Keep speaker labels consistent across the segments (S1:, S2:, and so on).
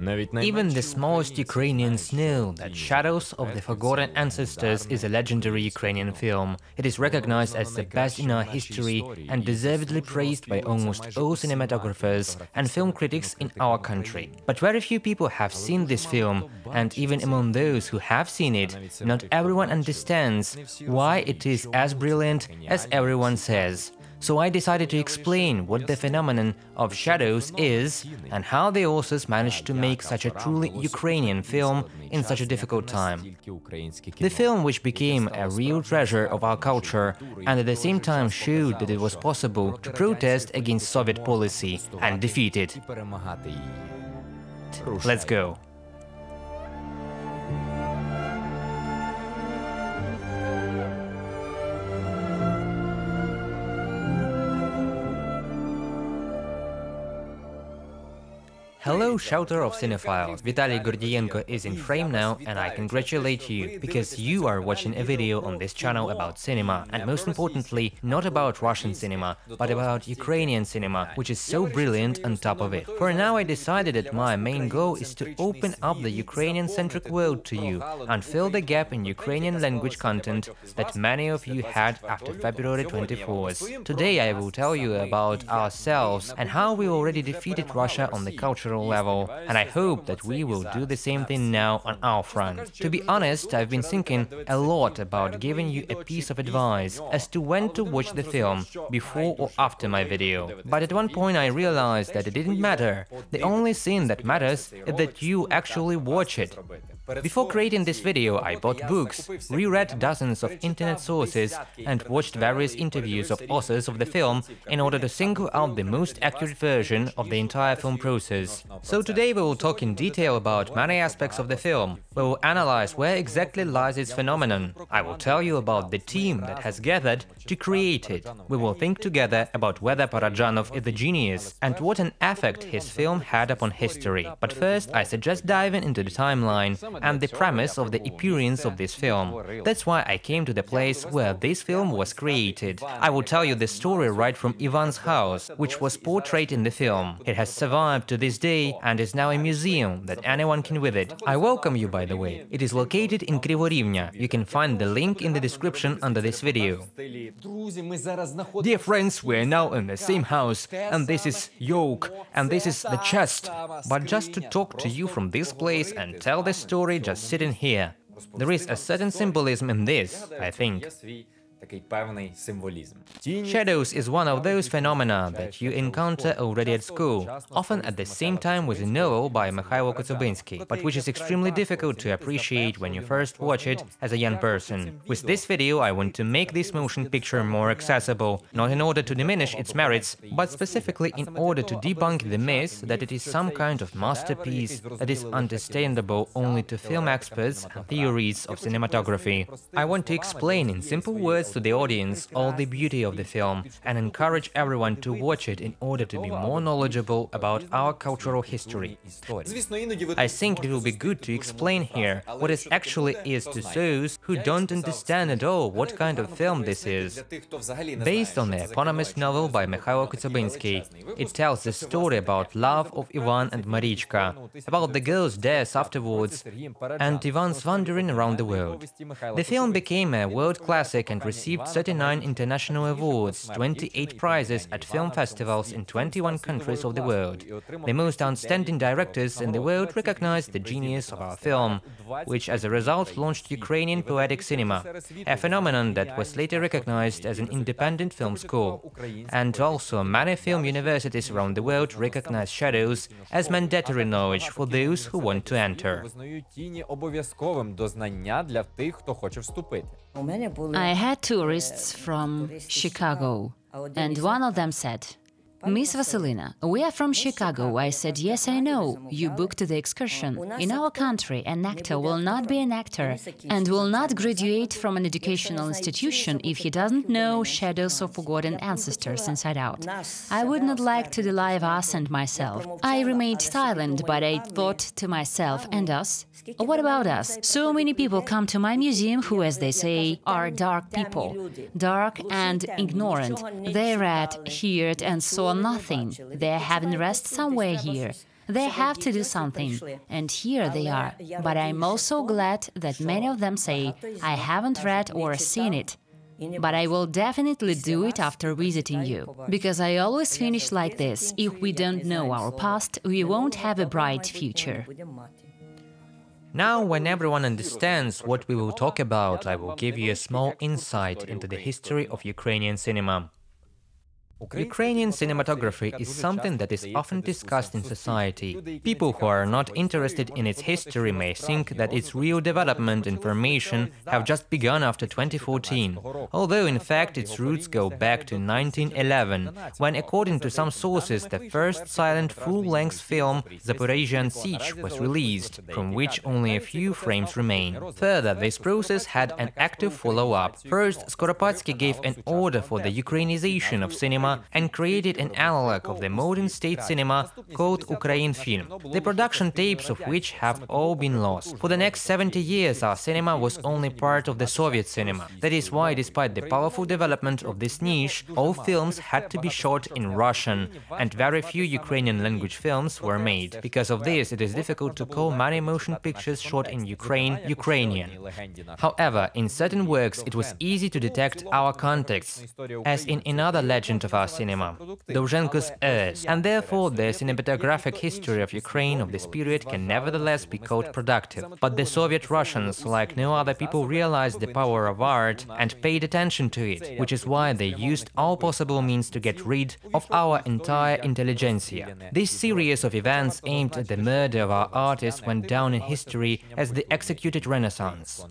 S1: Even the smallest Ukrainians know that Shadows of the Forgotten Ancestors is a legendary Ukrainian film. It is recognized as the best in our history and deservedly praised by almost all cinematographers and film critics in our country. But very few people have seen this film, and even among those who have seen it, not everyone understands why it is as brilliant as everyone says. So I decided to explain what the phenomenon of shadows is and how the authors managed to make such a truly Ukrainian film in such a difficult time. The film, which became a real treasure of our culture and at the same time showed that it was possible to protest against Soviet policy and defeat it. Let's go. Hello, shouter of cinephiles! Vitaly Gordienko is in frame now, and I congratulate you, because you are watching a video on this channel about cinema, and most importantly, not about Russian cinema, but about Ukrainian cinema, which is so brilliant on top of it. For now, I decided that my main goal is to open up the Ukrainian-centric world to you and fill the gap in Ukrainian language content that many of you had after February 24th. Today I will tell you about ourselves and how we already defeated Russia on the cultural level, and I hope that we will do the same thing now on our front. To be honest, I've been thinking a lot about giving you a piece of advice as to when to watch the film, before or after my video. But at one point I realized that it didn't matter. The only thing that matters is that you actually watch it. Before creating this video, I bought books, reread dozens of internet sources, and watched various interviews of authors of the film in order to single out the most accurate version of the entire film process. So today we will talk in detail about many aspects of the film. We will analyze where exactly lies its phenomenon. I will tell you about the team that has gathered to create it. We will think together about whether Parajanov is a genius and what an effect his film had upon history. But first, I suggest diving into the timeline and the premise of the appearance of this film. That's why I came to the place where this film was created. I will tell you the story right from Ivan's house, which was portrayed in the film. It has survived to this day and is now a museum that anyone can visit. I welcome you, by the way. It is located in Krivorivnya. You can find the link in the description under this video. Dear friends, we are now in the same house, and this is yoke, and this is the chest. But just to talk to you from this place and tell the story just sitting here. There is a certain symbolism in this, I think. Shadows is one of those phenomena that you encounter already at school, often at the same time with a novel by Mikhailo Kozybynsky, but which is extremely difficult to appreciate when you first watch it as a young person. With this video I want to make this motion picture more accessible, not in order to diminish its merits, but specifically in order to debunk the myth that it is some kind of masterpiece that is understandable only to film experts and theorists of cinematography. I want to explain in simple words to the audience all the beauty of the film and encourage everyone to watch it in order to be more knowledgeable about our cultural history. I think it will be good to explain here what it actually is to those who don't understand at all what kind of film this is. Based on the eponymous novel by Mikhailo Kozybynsky, it tells the story about love of Ivan and Marichka, about the girl's death afterwards, and Ivan's wandering around the world. The film became a world classic and received 39 international awards, 28 prizes at film festivals in 21 countries of the world. The most outstanding directors in the world recognized the genius of our film, which as a result launched Ukrainian poetic cinema, a phenomenon that was later recognized as an independent film school. And also many film universities around the world recognize shadows as mandatory knowledge for those who want to enter.
S2: I had tourists from Chicago, and one of them said, "Miss Vasilina, we are from Chicago." I said, "Yes, I know. You booked the excursion. In our country, an actor will not be an actor and will not graduate from an educational institution if he doesn't know Shadows of Forgotten Ancestors inside out. I would not like to delude us and myself." I remained silent, but I thought to myself, and us? What about us? So many people come to my museum who, as they say, are dark people. Dark and ignorant. They read, heard and saw nothing. They are having rest somewhere here. They have to do something, and here they are. But I'm also glad that many of them say, I haven't read or seen it, but I will definitely do it after visiting you. Because I always finish like this: if we don't know our past, we won't have a bright future.
S1: Now, when everyone understands what we will talk about, I will give you a small insight into the history of Ukrainian cinema. Ukrainian cinematography is something that is often discussed in society. People who are not interested in its history may think that its real development and formation have just begun after 2014, although in fact its roots go back to 1911, when, according to some sources, the first silent full-length film, Zaporizhian Siege, was released, from which only a few frames remain. Further, this process had an active follow-up. First, Skoropadsky gave an order for the Ukrainization of cinema and created an analog of the modern state cinema called Ukraine film, the production tapes of which have all been lost. For the next 70 years our cinema was only part of the Soviet cinema. That is why, despite the powerful development of this niche, all films had to be shot in Russian, and very few Ukrainian language films were made. Because of this, it is difficult to call many motion pictures shot in Ukraine Ukrainian. However, in certain works it was easy to detect our context, as in another legend of our cinema, Dovzhenko's Earth, and therefore the cinematographic history of Ukraine of this period can nevertheless be called productive. But the Soviet Russians, like no other people, realized the power of art and paid attention to it, which is why they used all possible means to get rid of our entire intelligentsia. This series of events aimed at the murder of our artists went down in history as the executed Renaissance.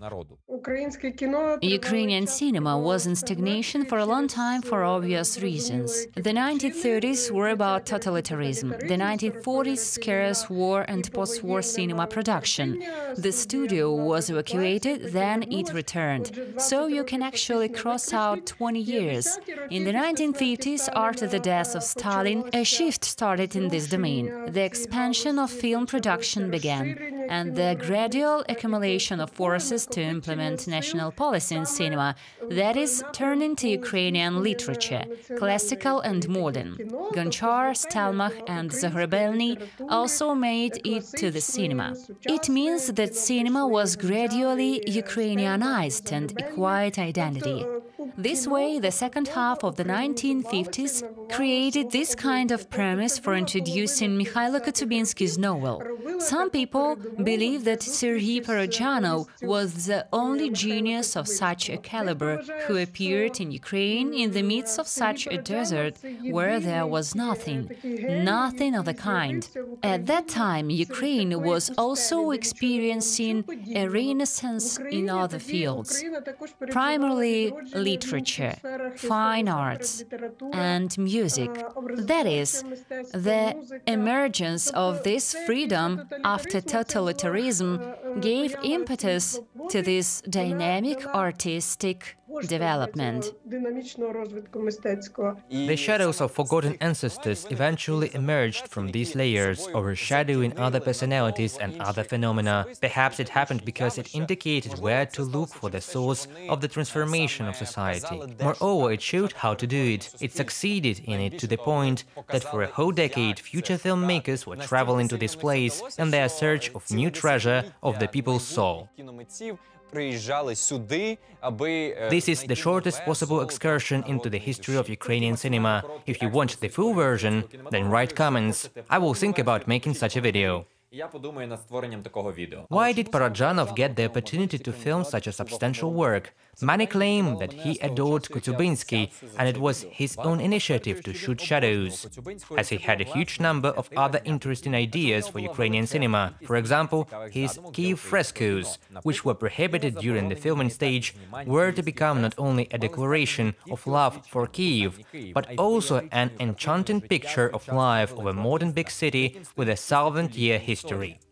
S2: Ukrainian cinema was in stagnation for a long time for obvious reasons. The 1930s were about totalitarianism, the 1940s scarce war and post-war cinema production. The studio was evacuated, then it returned. So you can actually cross out 20 years. In the 1950s, after the death of Stalin, a shift started in this domain. The expansion of film production began, and the gradual accumulation of forces to implement national policy in cinema, that is, turning to Ukrainian literature, classical and modern. Gonchar, Stelmach and Zagrabelny also made it to the cinema. It means that cinema was gradually Ukrainianized and acquired identity. This way, the second half of the 1950s created this kind of premise for introducing Mikhailo Kotyubinsky's novel. Some people believe that Serhii Parajanov was the only genius of such a caliber who appeared in Ukraine in the midst of such a desert where there was nothing, nothing of the kind. At that time, Ukraine was also experiencing a renaissance in other fields, primarily literature, fine arts, and music. That is, the emergence of this freedom after totalitarianism gave impetus to this dynamic artistic development.
S1: The shadows of forgotten ancestors eventually emerged from these layers, overshadowing other personalities and other phenomena. Perhaps it happened because it indicated where to look for the source of the transformation of society. Moreover, it showed how to do it. It succeeded in it to the point that for a whole decade future filmmakers were traveling to this place in their search of new treasure of the people's soul. This is the shortest possible excursion into the history of Ukrainian cinema. If you want the full version, then write comments. I will think about making such a video. Why did Paradzanov get the opportunity to film such a substantial work? Many claim that he adored Kotyubinsky, and it was his own initiative to shoot shadows, as he had a huge number of other interesting ideas for Ukrainian cinema. For example, his Kiev frescoes, which were prohibited during the filming stage, were to become not only a declaration of love for Kiev, but also an enchanting picture of life of a modern big city with a 1,000-year history.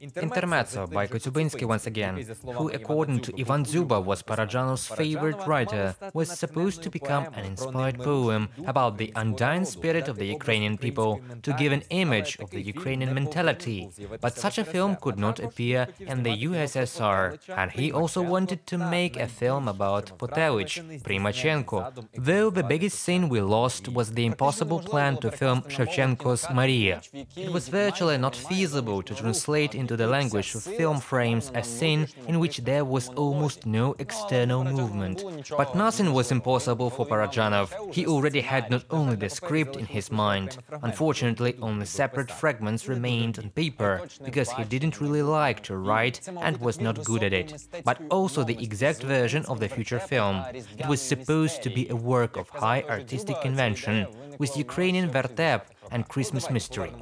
S1: Intermezzo by Kotyubinsky once again, who, according to Ivan Zuba, was Parajanov's favorite favorite writer, was supposed to become an inspired poem about the undying spirit of the Ukrainian people, to give an image of the Ukrainian mentality. But such a film could not appear in the USSR, and he also wanted to make a film about Potevich, Primachenko, though the biggest sin we lost was the impossible plan to film Shevchenko's Maria. It was virtually not feasible to translate into the language of film frames a scene in which there was almost no external movement. But nothing was impossible for Parajanov. He already had not only the script in his mind. Unfortunately, only separate fragments remained on paper, because he didn't really like to write and was not good at it. But also the exact version of the future film. It was supposed to be a work of high artistic convention, with Ukrainian vertep and Christmas mystery.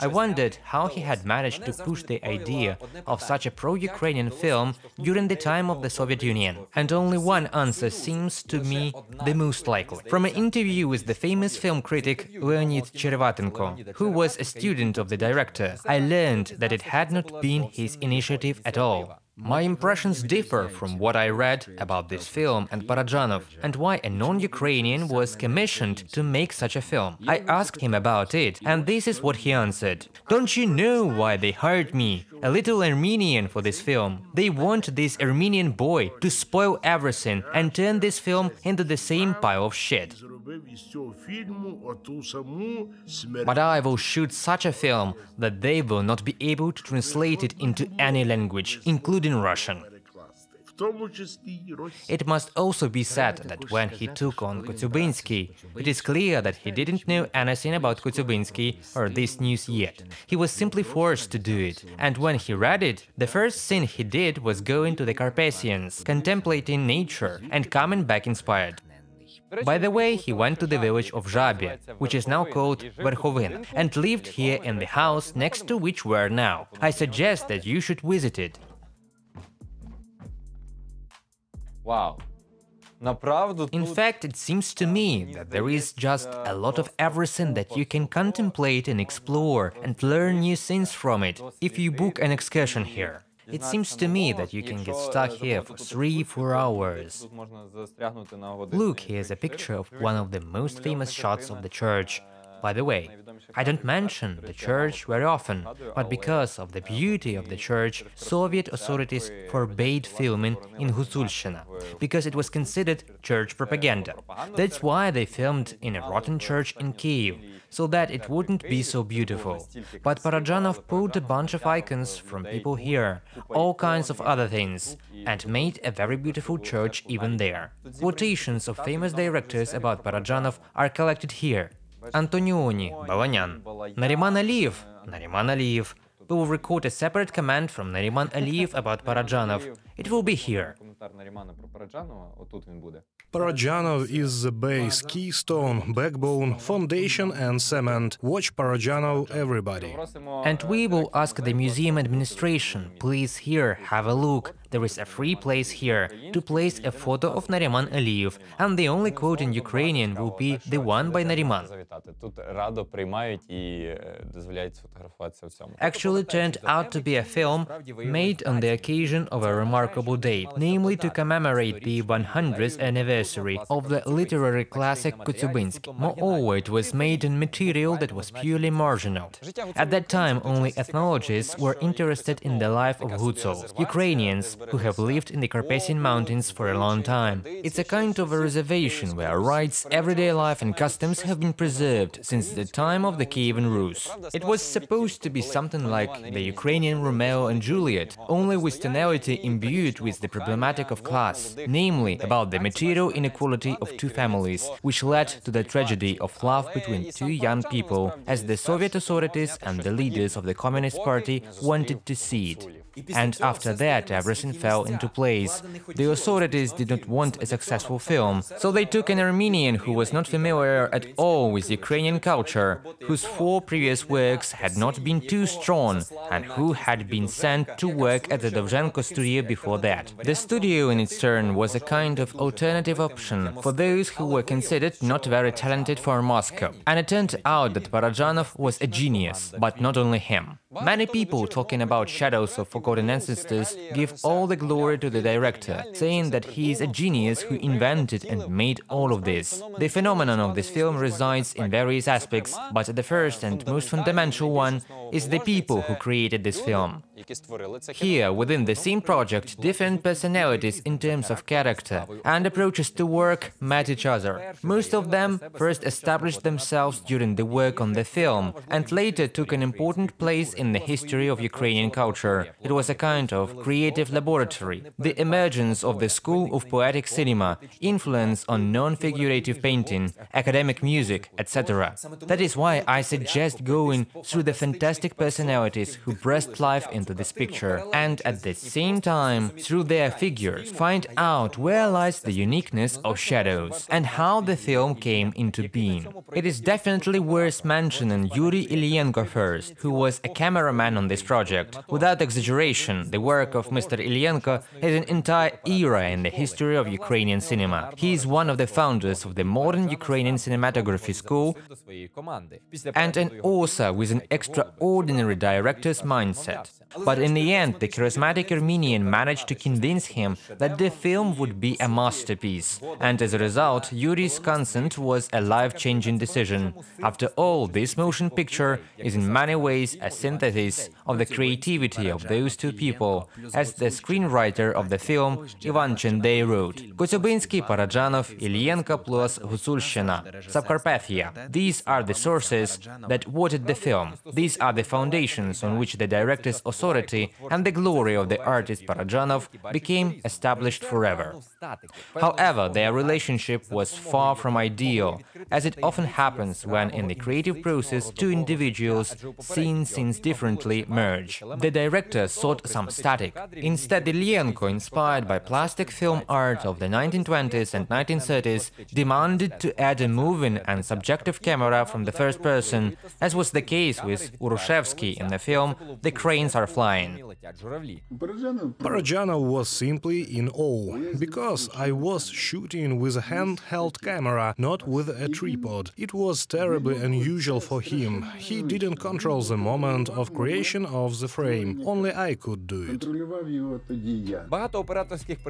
S1: I wondered how he had managed to push the idea of such a pro-Ukrainian film during the time of the Soviet Union. And only one answer seems to me the most likely. From an interview with the famous film critic Leonid Chervatenko, who was a student of the director, I learned that it had not been his initiative at all. My impressions differ from what I read about this film and Parajanov, and why a non-Ukrainian was commissioned to make such a film. I asked him about it, and this is what he answered. "Don't you know why they hired me, a little Armenian, for this film? They want this Armenian boy to spoil everything and turn this film into the same pile of shit. But I will shoot such a film that they will not be able to translate it into any language, including Russian." It must also be said that when he took on Kotyubinsky, it is clear that he didn't know anything about Kotyubinsky or this news yet. He was simply forced to do it, and when he read it, the first thing he did was go into the Carpathians, contemplating nature and coming back inspired. By the way, he went to the village of Zhabie, which is now called Verkhovina, and lived here in the house next to which we are now. I suggest that you should visit it.
S3: Wow.
S1: In fact, it seems to me that there is just a lot of everything that you can contemplate and explore and learn new things from it if you book an excursion here. It seems to me that you can get stuck here for 3-4 hours. Look, here's a picture of one of the most famous shots of the church. By the way, I don't mention the church very often, but because of the beauty of the church, Soviet authorities forbade filming in Gutsulshina, because it was considered church propaganda. That's why they filmed in a rotten church in Kiev, so that it wouldn't be so beautiful. But Parajanov pulled a bunch of icons from people here, all kinds of other things, and made a very beautiful church even there. Quotations of famous directors about Parajanov are collected here. Antonioni, Balanyan. Nariman Aliyev. We will record a separate comment from Nariman Aliyev about Parajanov. It will be here.
S4: Parajanov is the base, keystone, backbone, foundation and cement. Watch Parajanov, everybody.
S1: And we will ask the museum administration, please here, have a look. There is a free place here to place a photo of Nariman Aliyev, and the only quote in Ukrainian will be the one by Nariman. Actually turned out to be a film made on the occasion of a remarkable date, namely to commemorate the 100th anniversary of the literary classic Kotyubinsky. Moreover, it was made in material that was purely marginal. At that time, only ethnologists were interested in the life of Gutsuls, Ukrainians who have lived in the Carpathian Mountains for a long time. It's a kind of a reservation where rites, everyday life and customs have been preserved since the time of the Kievan Rus. It was supposed to be something like the Ukrainian Romeo and Juliet, only with tonality imbued with the problematic of class, namely about the material inequality of two families, which led to the tragedy of love between two young people, as the Soviet authorities and the leaders of the Communist Party wanted to see it. And after that, everything fell into place. The authorities did not want a successful film, so they took an Armenian who was not familiar at all with Ukrainian culture, whose 4 previous works had not been too strong, and who had been sent to work at the Dovzhenko studio before that. The studio, in its turn, was a kind of alternative option for those who were considered not very talented for Moscow. And it turned out that Parajanov was a genius, but not only him. Many people talking about shadows of forgotten ancestors give all all the glory to the director, saying that he is a genius who invented and made all of this. The phenomenon of this film resides in various aspects, but the first and most fundamental one is the people who created this film. Here, within the same project, different personalities in terms of character and approaches to work met each other. Most of them first established themselves during the work on the film and later took an important place in the history of Ukrainian culture. It was a kind of creative laboratory. The emergence of the school of poetic cinema, influence on non-figurative painting, academic music, etc. That is why I suggest going through the fantastic personalities who breathed life into this picture, and at the same time, through their figures, find out where lies the uniqueness of shadows and how the film came into being. It is definitely worth mentioning Yuri Ilyenko first, who was a cameraman on this project. Without exaggeration, the work of Mr. Ilyenko has an entire era in the history of Ukrainian cinema. He is one of the founders of the modern Ukrainian cinematography school and an author with an extraordinary director's mindset. But in the end, the charismatic Armenian managed to convince him that the film would be a masterpiece, and as a result, Yuri's consent was a life-changing decision. After all, this motion picture is in many ways a synthesis of the creativity of those two people, as the screenwriter of the film Ivan Chendey wrote. Kotyubinsky, Parajanov, Ilyenko plus Gusulshchina, Subcarpathia. These are the sources that watered the film. These are the foundations on which the director's authority and the glory of the artist Paradzanov became established forever. However, their relationship was far from ideal, as it often happens when in the creative process two individuals, seeing scenes differently, merge. The director sought some static. Instead, Ilyenko, inspired by plastic film art of the 1920s and 1930s, demanded to add a moving and subjective camera from the first person, as was the case with Urushevsky in the film The Cranes Are Flying.
S4: Parajanov was simply in awe, because I was shooting with a handheld camera, not with a tripod. It was terribly unusual for him. He didn't control the moment of creation of the frame. Only I could do it.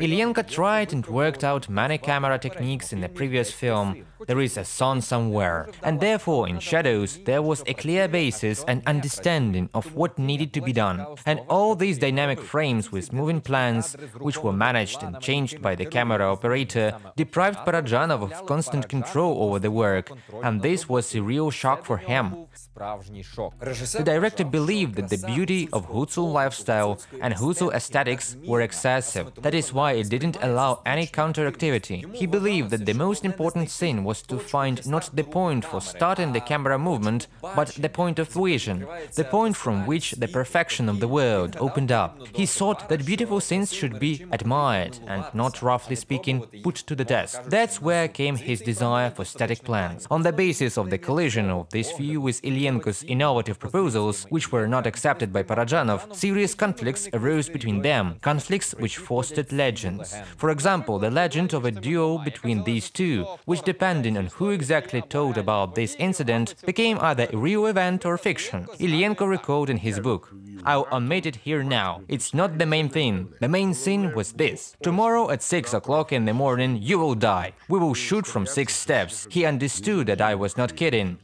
S1: Ilyenko tried and worked out many camera techniques in the previous film. There is a sun somewhere, and therefore in Shadows there was a clear basis and understanding of what needed to be done. And all these dynamic frames with moving plans, which were managed and changed by the camera operator, deprived Parajanov of constant control over the work, and this was a real shock for him. The director believed that the beauty of Hutzul lifestyle and Hutzul aesthetics were excessive. That is why it didn't allow any counteractivity. He believed that the most important thing was to find not the point for starting the camera movement, but the point of vision, the point from which the perfection of the world opened up. He thought that beautiful things should be admired and not, roughly speaking, put to the test. That's where came his desire for static plans. On the basis of the collision of this view with Ilyenko's innovative proposals, which were not accepted by Parajanov, serious conflicts arose between them, conflicts which fostered legends. For example, the legend of a duel between these two, which, depending on who exactly told about this incident, became either a real event or fiction. Ilyenko recalled in his book, "I'll omit it here now. It's not the main thing. The main thing was this. Tomorrow at 6 o'clock in the morning you will die. We will shoot from 6 steps." He understood that I was not kidding.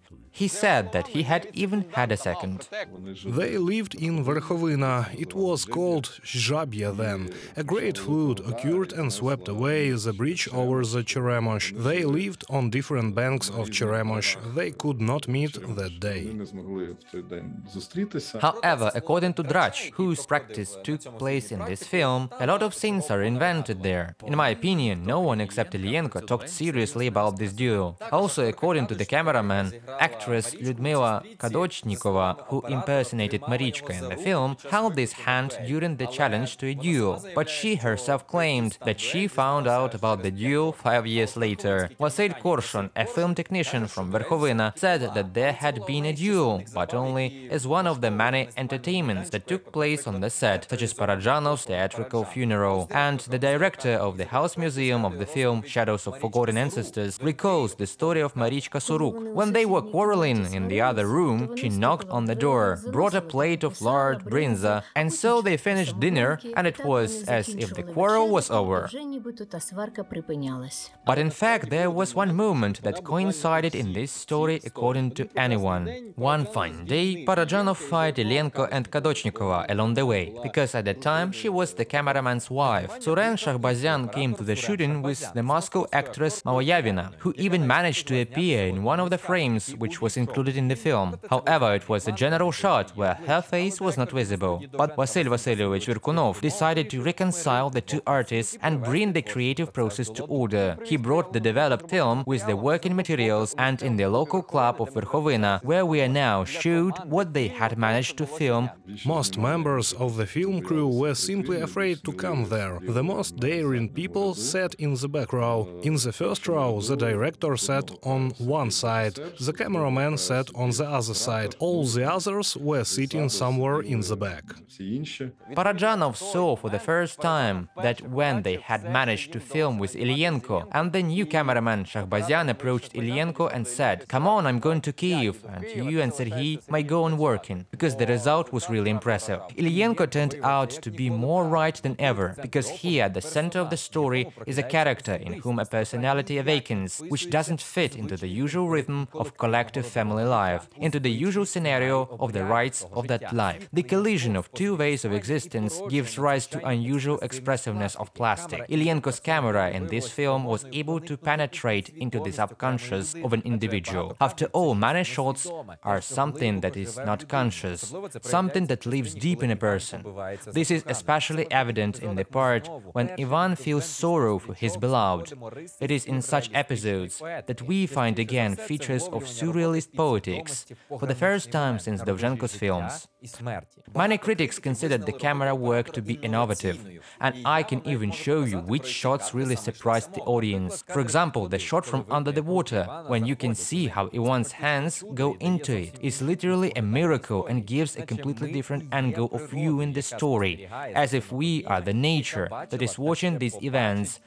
S1: He said that he had even had a second.
S4: They lived in Verkhovina. It was called Zhabya then. A great flood occurred and swept away the bridge over the Cheremosh. They lived on different banks of Cheremosh. They could not meet that day.
S1: However, according to Drach, whose practice took place in this film, a lot of things are invented there. In my opinion, no one except Ilyenko talked seriously about this duel. Also, according to the cameraman, actress Lyudmila Kadochnikova, who impersonated Marichka in the film, held this hand during the challenge to a duel, but she herself claimed that she found out about the duel 5 years later. Vasyl Korshun, a film technician from Verkhovina, said that there had been a duel, but only as one of the many entertainments that took place on the set, such as Parajanov's theatrical funeral. And the director of the House Museum of the film Shadows of Forgotten Ancestors recalls the story of Marichka Suruk. When they were quarreling quarreling in the other room, she knocked on the door, brought a plate of lard brinza, and so they finished dinner, and it was as if the quarrel was over. But in fact, there was one moment that coincided in this story according to anyone. One fine day, Parajanov fired Ilenko and Kadochnikova along the way, because at that time she was the cameraman's wife. Suren Shahbazyan came to the shooting with the Moscow actress Maloyavina, who even managed to appear in one of the frames which was included in the film. However, it was a general shot where her face was not visible. But Vasil Vasilievich Virkunov decided to reconcile the two artists and bring the creative process to order. He brought the developed film with the working materials, and in the local club of Verkhovina, where we are now, showed what they had managed to film.
S4: Most members of the film crew were simply afraid to come there. The most daring people sat in the back row. In the first row, the director sat on one side, the cameraman sat on the other side. All the others were sitting somewhere in the back.
S1: Parajanov saw for the first time that when they had managed to film with Ilyenko, and the new cameraman Shahbazyan approached Ilyenko and said, "Come on, I'm going to Kiev, and you and Serhii might go on working," because the result was really impressive. Ilyenko turned out to be more right than ever, because he, at the center of the story, is a character in whom a personality awakens, which doesn't fit into the usual rhythm of collective family life, into the usual scenario of the rights of that life. The collision of two ways of existence gives rise to unusual expressiveness of plastic. Ilyenko's camera in this film was able to penetrate into the subconscious of an individual. After all, many shots are something that is not conscious, something that lives deep in a person. This is especially evident in the part when Ivan feels sorrow for his beloved. It is in such episodes that we find again features of surrealist poetics, for the first time since Dovzhenko's films. Many critics considered the camera work to be innovative, and I can even show you which shots really surprised the audience. For example, the shot from under the water, when you can see how Ivan's hands go into it, is literally a miracle and gives a completely different angle of view in the story, as if we are the nature that is watching these events.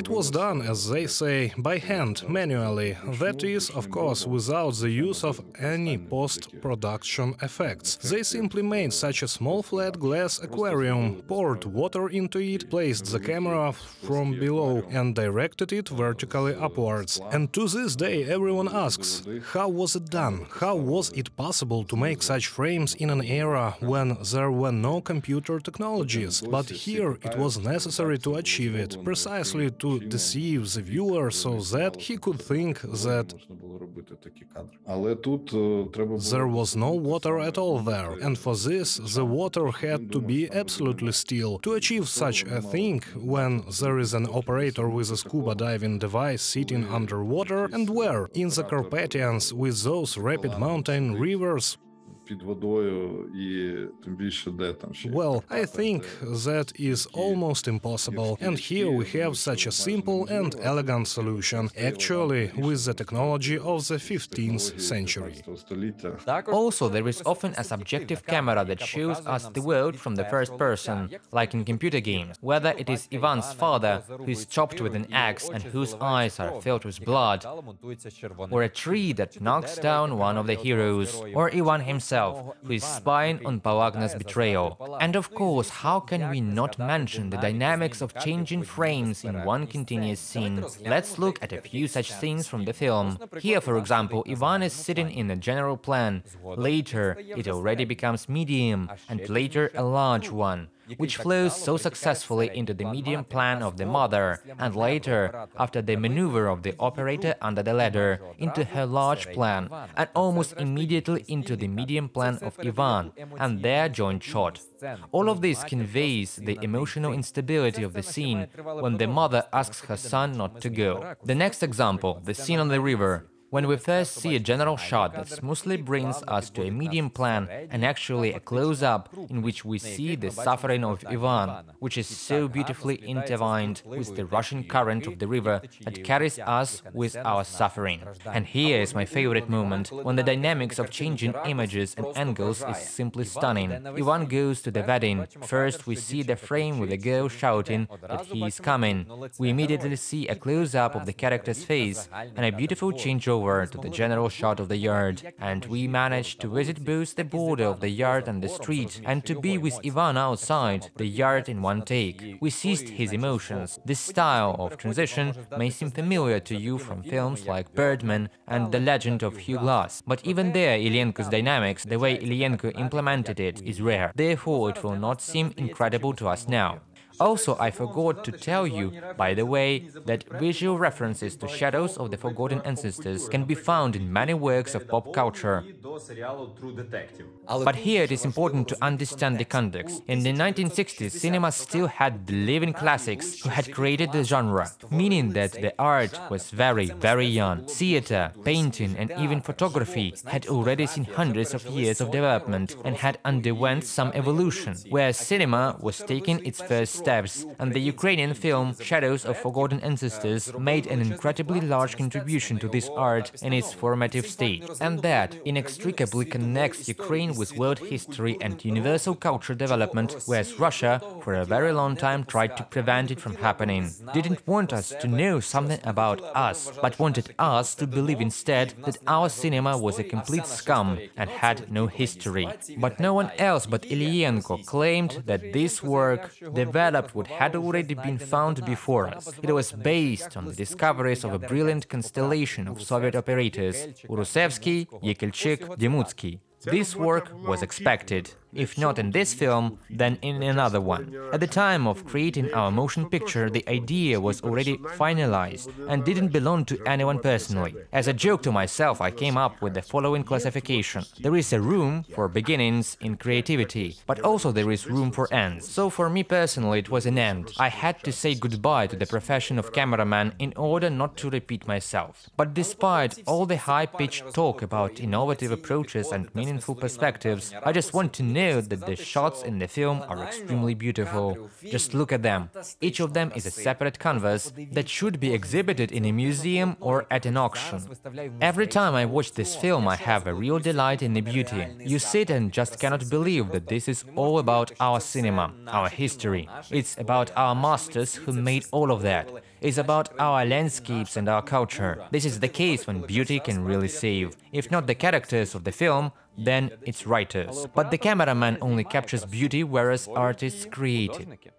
S4: It was done, as they say, by hand, manually. That is, of course, without the use of any post-production effects. They simply made such a small flat glass aquarium, poured water into it, placed the camera from below and directed it vertically upwards. And to this day everyone asks, how was it done? How was it possible to make such frames in an era when there were no computer technologies? But here it was necessary to achieve it, precisely to deceive the viewer so that he could think that there was no water at all there, and for this the water had to be absolutely still. To achieve such a thing, when there is an operator with a scuba diving device sitting underwater, and where, in the Carpathians, with those rapid mountain rivers, well, I think that is almost impossible, and here we have such a simple and elegant solution, actually with the technology of the 15th century.
S1: Also, there is often a subjective camera that shows us the world from the first person, like in computer games, whether it is Ivan's father, who is chopped with an axe and whose eyes are filled with blood, or a tree that knocks down one of the heroes, or Ivan himself, who is spying on Palagna's betrayal. And of course, how can we not mention the dynamics of changing frames in one continuous scene? Let's look at a few such scenes from the film. Here, for example, Ivan is sitting in a general plan. Later, it already becomes medium, and later a large one, which flows so successfully into the medium plan of the mother, and later, after the maneuver of the operator under the ladder, into her large plan, and almost immediately into the medium plan of Ivan, and their joint shot. All of this conveys the emotional instability of the scene when the mother asks her son not to go. The next example, the scene on the river. When we first see a general shot that smoothly brings us to a medium plan and actually a close-up in which we see the suffering of Ivan, which is so beautifully intertwined with the rushing current of the river that carries us with our suffering. And here is my favorite moment, when the dynamics of changing images and angles is simply stunning. Ivan goes to the wedding. First we see the frame with the girl shouting that he is coming. We immediately see a close-up of the character's face and a beautiful changeover over to the general shot of the yard, and we managed to visit both the border of the yard and the street, and to be with Ivan outside the yard in one take. We seized his emotions. This style of transition may seem familiar to you from films like Birdman and The Legend of Hugh Glass, but even there Ilyenko's dynamics, the way Ilyenko implemented it, is rare. Therefore, it will not seem incredible to us now. Also, I forgot to tell you, by the way, that visual references to shadows of the forgotten ancestors can be found in many works of pop culture. But here it is important to understand the context. In the 1960s, cinema still had the living classics who had created the genre, meaning that the art was very, very young. Theater, painting and even photography had already seen hundreds of years of development and had underwent some evolution, whereas cinema was taking its first steps, and the Ukrainian film Shadows of Forgotten Ancestors made an incredibly large contribution to this art in its formative stage. And that inextricably connects Ukraine with world history and universal culture development, whereas Russia for a very long time tried to prevent it from happening. Didn't want us to know something about us, but wanted us to believe instead that our cinema was a complete scum and had no history. But no one else but Ilyenko claimed that this work developed what had already been found before us. It was based on the discoveries of a brilliant constellation of Soviet operators: Urusevsky, Yekelchik, Demutsky. This work was expected. If not in this film, then in another one. At the time of creating our motion picture, the idea was already finalized and didn't belong to anyone personally. As a joke to myself, I came up with the following classification. There is a room for beginnings in creativity, but also there is room for ends. So for me personally, it was an end. I had to say goodbye to the profession of cameraman in order not to repeat myself. But despite all the high-pitched talk about innovative approaches and meaningful perspectives, I just want to know that the shots in the film are extremely beautiful. Just look at them. Each of them is a separate canvas that should be exhibited in a museum or at an auction. Every time I watch this film, I have a real delight in the beauty. You sit and just cannot believe that this is all about our cinema, our history. It's about our masters who made all of that. It's about our landscapes and our culture. This is the case when beauty can really save. If not the characters of the film, then it's writers. But the cameraman only captures beauty, whereas artists create it.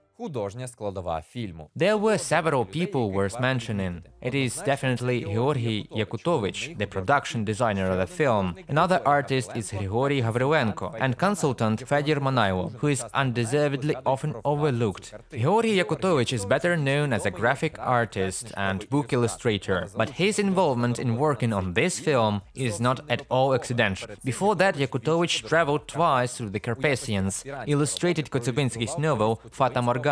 S1: There were several people worth mentioning. It is definitely Serhii Parajanov, the production designer of the film. Another artist is Grigoriy Gavrilenko and consultant Fedor Manailov, who is undeservedly often overlooked. Serhii Parajanov is better known as a graphic artist and book illustrator, but his involvement in working on this film is not at all accidental. Before that, Parajanov traveled twice through the Carpathians, illustrated Kozybinsky's novel Fata Morgana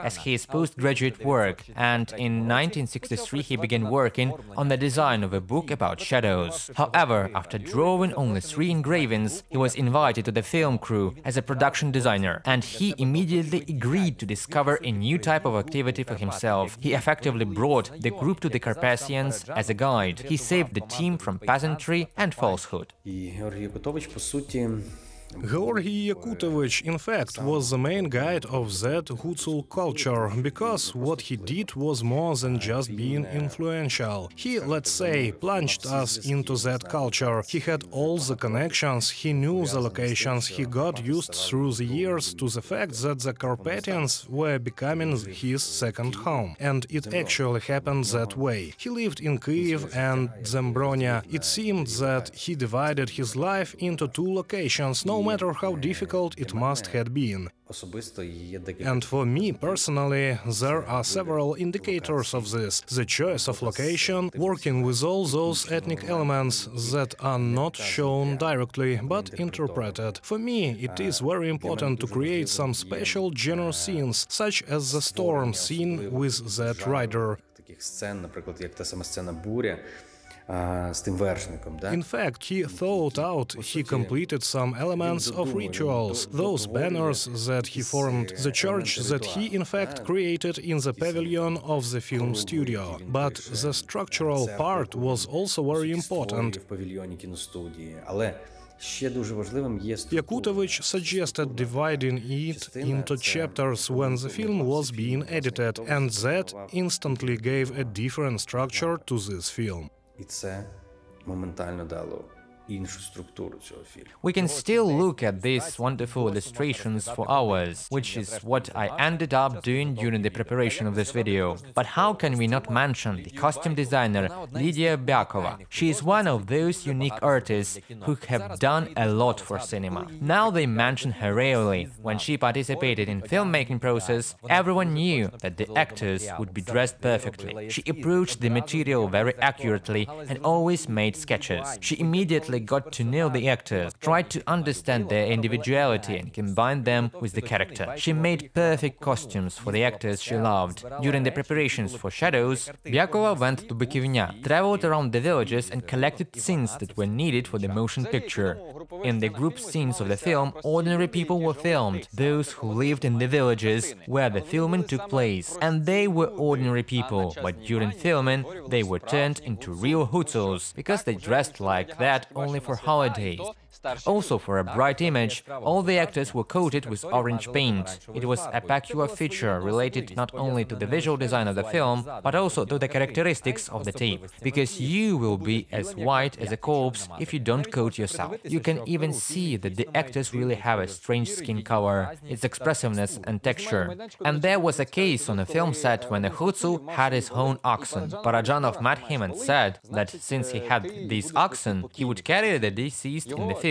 S1: as his postgraduate work, and in 1963 he began working on the design of a book about shadows. However, after drawing only 3 engravings, he was invited to the film crew as a production designer, and he immediately agreed to discover a new type of activity for himself. He effectively brought the group to the Carpathians as a guide. He saved the team from peasantry and falsehood.
S4: Serhii Parajanov, in fact, was the main guide of that Hutzul culture, because what he did was more than just being influential. He, let's say, plunged us into that culture. He had all the connections, he knew the locations, he got used through the years to the fact that the Carpathians were becoming his second home. And it actually happened that way. He lived in Kyiv and Zembronia. It seemed that he divided his life into 2 locations, no matter how difficult it must have been. And for me personally, there are several indicators of this. The choice of location, working with all those ethnic elements that are not shown directly but interpreted. For me, it is very important to create some special genre scenes, such as the storm scene with that rider. In fact, he thought out, he completed some elements of rituals, those banners that he formed, the church that he in fact created in the pavilion of the film studio. But the structural part was also very important. Parajanov suggested dividing it into chapters when the film was being edited, and that instantly gave a different structure to this film.
S5: моментально дало іншу структуру цього фільму.
S1: We can still look at these wonderful illustrations for hours, which is what I ended up doing during the preparation of this video. But how can we not mention the costume designer Lydia Byakova? She is one of those unique artists who have done a lot for cinema. Now they mention her rarely. When she participated in filmmaking process, everyone knew that the actors would be dressed perfectly. She approached the material very accurately and always made sketches. She immediately got to know the actors, tried to understand their individuality and combine them with the character. She made perfect costumes for the actors she loved. During the preparations for Shadows, Byakova went to Bukovina, traveled around the villages and collected scenes that were needed for the motion picture. In the group scenes of the film, ordinary people were filmed, those who lived in the villages where the filming took place. And they were ordinary people, but during filming, they were turned into real Hutsuls, because they dressed like that only for holidays. Also, for a bright image, all the actors were coated with orange paint. It was a peculiar feature related not only to the visual design of the film, but also to the characteristics of the tape, because you will be as white as a corpse if you don't coat yourself. You can even see that the actors really have a strange skin color, its expressiveness and texture. And there was a case on a film set when a Hutsu had his own oxen. Paradzanov met him and said that since he had this oxen, he would carry the deceased in the film.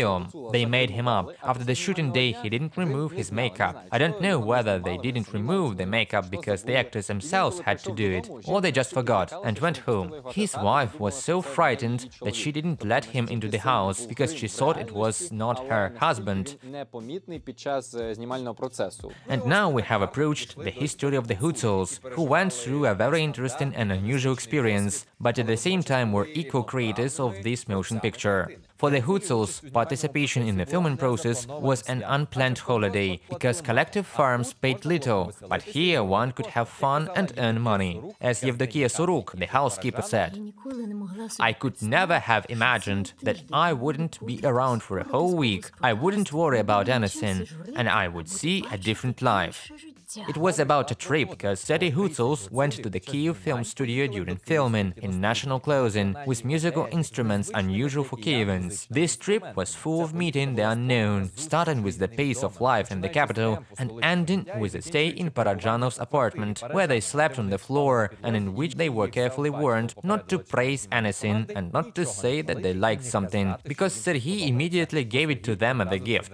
S1: They made him up. After the shooting day, he didn't remove his makeup. I don't know whether they didn't remove the makeup because the actors themselves had to do it, or they just forgot and went home. His wife was so frightened that she didn't let him into the house because she thought it was not her husband. And now we have approached the history of the Hutsuls, who went through a very interesting and unusual experience, but at the same time were equal creators of this motion picture. For the Hutsuls, participation in the filming process was an unplanned holiday, because collective farms paid little, but here one could have fun and earn money. As Yevdokia Suruk, the housekeeper, said, "I could never have imagined that I wouldn't be around for a whole week, I wouldn't worry about anything, and I would see a different life." It was about a trip, because Serhii Hutsuls went to the Kyiv film studio during filming, in national clothing, with musical instruments unusual for Kyivans. This trip was full of meeting the unknown, starting with the pace of life in the capital and ending with a stay in Paradzanov's apartment, where they slept on the floor and in which they were carefully warned not to praise anything and not to say that they liked something, because Serhii immediately gave it to them as a gift.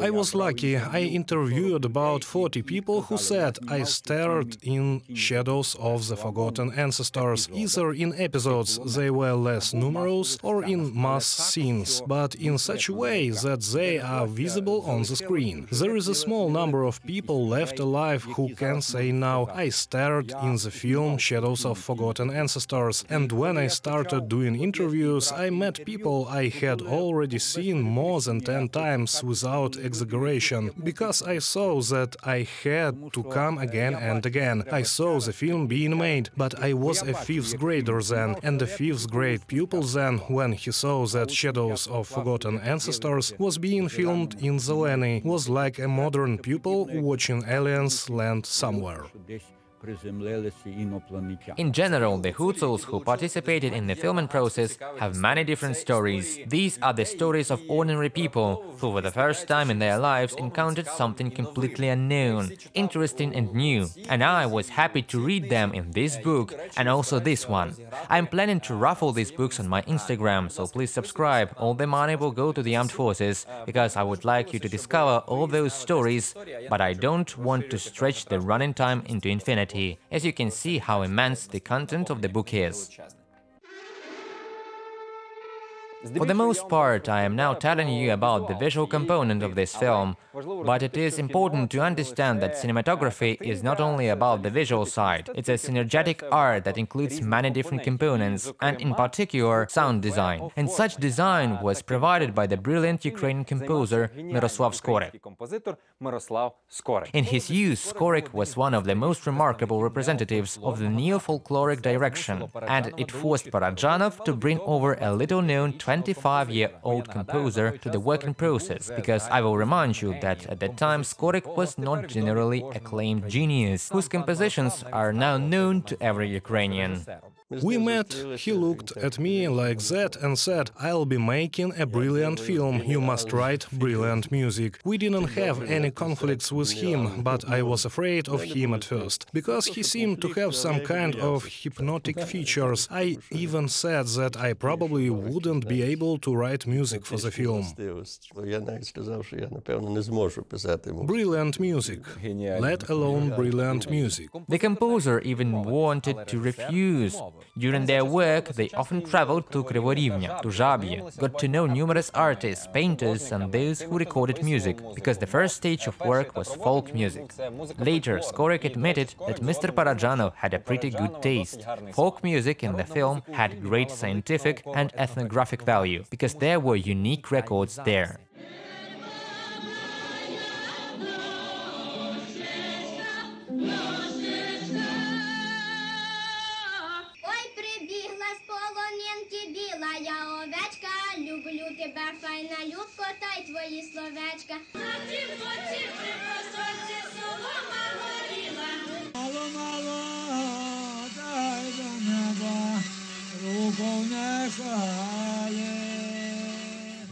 S4: I was lucky. I interviewed about 40 people who said I starred in Shadows of the Forgotten Ancestors. Either in episodes they were less numerous or in mass scenes, but in such a way that they are visible on the screen. There is a small number of people left alive who can say now I starred in the film Shadows of Forgotten Ancestors, and when I started doing interviews I met people I had already seen more than 10 times without exaggeration, because I saw that I had to come again and again. I saw the film being made, but I was a 5th grader then, and a 5th grade pupil then, when he saw that Shadows of Forgotten Ancestors was being filmed in Zeleny, was like a modern pupil watching aliens land somewhere.
S1: In general, the Hutsuls who participated in the filming process have many different stories. These are the stories of ordinary people who, for the first time in their lives, encountered something completely unknown, interesting and new. And I was happy to read them in this book and also this one. I'm planning to raffle these books on my Instagram, so please subscribe. All the money will go to the armed forces, because I would like you to discover all those stories, but I don't want to stretch the running time into infinity, as you can see how immense the content of the book is. For the most part, I am now telling you about the visual component of this film, but it is important to understand that cinematography is not only about the visual side. It's a synergetic art that includes many different components, and in particular, sound design. And such design was provided by the brilliant Ukrainian composer Miroslav Skorik. In his youth, Skorik was one of the most remarkable representatives of the neo-folkloric direction, and it forced Paradzanov to bring over a little-known 25-year-old composer to the working process, because I will remind you that at that time Skorik was not generally acclaimed genius, whose compositions are now known to every Ukrainian.
S4: We met, he looked at me like that and said, "I'll be making a brilliant film, you must write brilliant music." We didn't have any conflicts with him, but I was afraid of him at first, because he seemed to have some kind of hypnotic features. I even said that I probably wouldn't be able to write music for the film. Brilliant music, let alone brilliant music.
S1: The composer even wanted to refuse. During their work, they often traveled to Krivorivnya, to Zhabye, got to know numerous artists, painters and those who recorded music, because the first stage of work was folk music. Later, Skorik admitted that Mr. Parajanov had a pretty good taste. Folk music in the film had great scientific and ethnographic value, because there were unique records there.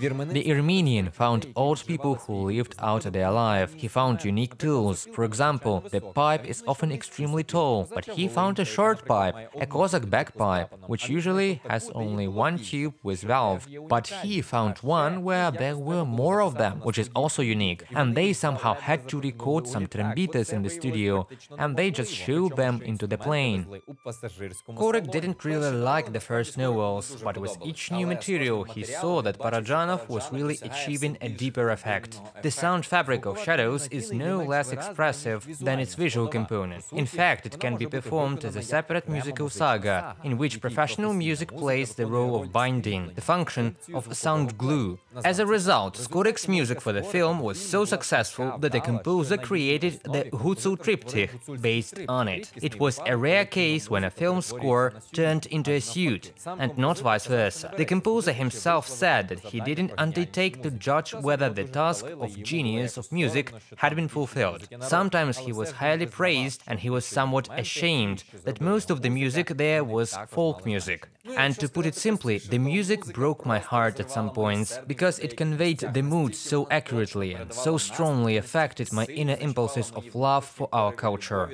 S1: The Armenian found old people who lived out their life. He found unique tools. For example, the pipe is often extremely tall, but he found a short pipe, a Cossack bagpipe, which usually has only one tube with valve. But he found one where there were more of them, which is also unique. And they somehow had to record some trombitas in the studio, and they just showed them into the plane. Skorik didn't really like the first novels, but with each new material he saw that Paradzanov was really achieving a deeper effect. The sound fabric of shadows is no less expressive than its visual component. In fact, it can be performed as a separate musical saga, in which professional music plays the role of binding, the function of sound glue. As a result, Skorik's music for the film was so successful that the composer created the Hutsul triptych based on it. It was a rare case when a film score turned into a suite, and not vice versa. The composer himself said that he didn't undertake to judge whether the task of genius of music had been fulfilled. Sometimes he was highly praised, and he was somewhat ashamed that most of the music there was folk music. And to put it simply, the music broke my heart at some points, because it conveyed the mood so accurately and so strongly affected my inner impulses of love for our culture.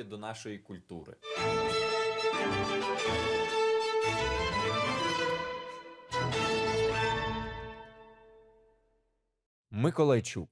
S3: Миколайчук.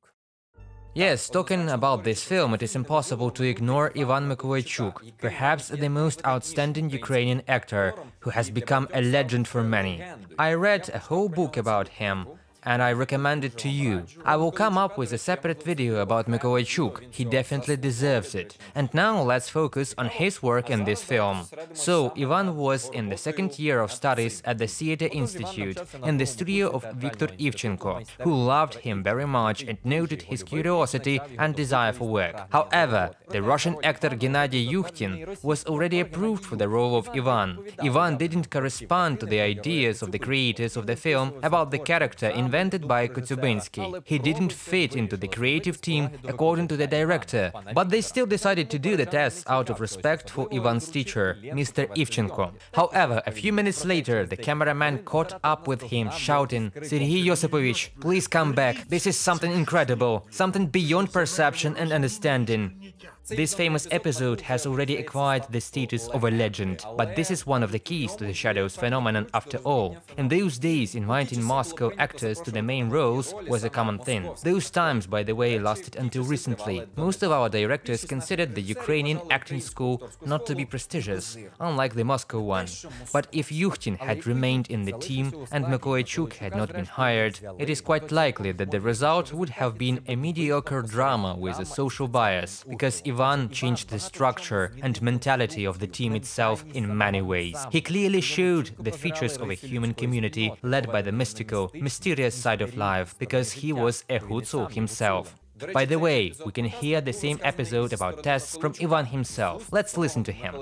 S1: Yes, talking about this film, it is impossible to ignore Ivan Mykolaichuk, perhaps the most outstanding Ukrainian actor, who has become a legend for many. I read a whole book about him, and I recommend it to you. I will come up with a separate video about Mykolaichuk. He definitely deserves it. And now let's focus on his work in this film. So, Ivan was in the second year of studies at the Theatre Institute, in the studio of Viktor Ivchenko, who loved him very much and noted his curiosity and desire for work. However, the Russian actor Gennady Yukhtin was already approved for the role of Ivan. Ivan didn't correspond to the ideas of the creators of the film about the character invented by Kotyubinsky. He didn't fit into the creative team according to the director, but they still decided to do the tests out of respect for Ivan's teacher, Mr. Ivchenko. However, a few minutes later, the cameraman caught up with him, shouting, "Serhii Yosipovich, please come back. This is something incredible, something beyond perception and understanding." This famous episode has already acquired the status of a legend, but this is one of the keys to the shadows phenomenon after all. In those days, inviting Moscow actors to the main roles was a common thing. Those times, by the way, lasted until recently. Most of our directors considered the Ukrainian acting school not to be prestigious, unlike the Moscow one. But if Yukhtin had remained in the team and Mykolaichuk had not been hired, it is quite likely that the result would have been a mediocre drama with a social bias, because Ivan changed the structure and mentality of the team itself in many ways. He clearly showed the features of a human community led by the mystical, mysterious side of life, because he was a Hutsul himself. By the way, we can hear the same episode about tests from Ivan himself. Let's listen to him.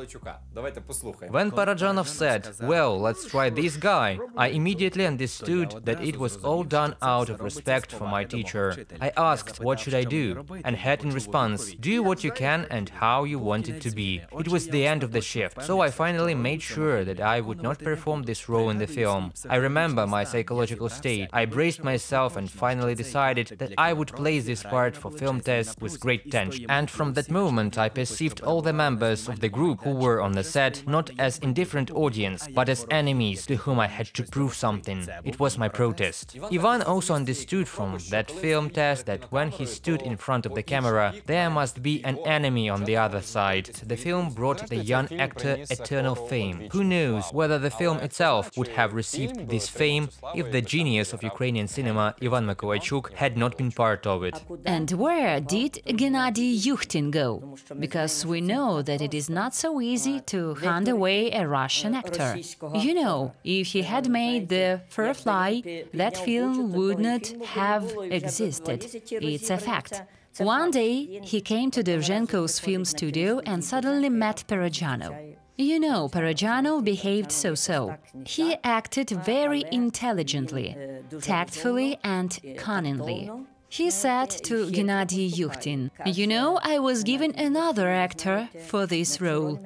S1: When Parajanov said, "Well, let's try this guy," I immediately understood that it was all done out of respect for my teacher. I asked, what should I do? And had in response, do what you can and how you want it to be. It was the end of the shift, so I finally made sure that I would not perform this role in the film. I remember my psychological state. I braced myself and finally decided that I would play this part for film tests with great tension. And from that moment I perceived all the members of the group who were on the set not as indifferent audience, but as enemies to whom I had to prove something. It was my protest. Ivan also understood from that film test that when he stood in front of the camera, there must be an enemy on the other side. The film brought the young actor eternal fame. Who knows whether the film itself would have received this fame if the genius of Ukrainian cinema, Ivan Mykolaichuk, had not been part of it.
S2: And where did Gennady Yukhtin go? Because we know that it is not so easy to hand away a Russian actor. You know, if he had made The Firefly, that film would not have existed. It's a fact. One day, he came to Dovzhenko's film studio and suddenly met Parajanov. You know, Parajanov behaved so-so. He acted very intelligently, tactfully and cunningly. He said to Gennady Yukhtin, "You know, I was given another actor for this role."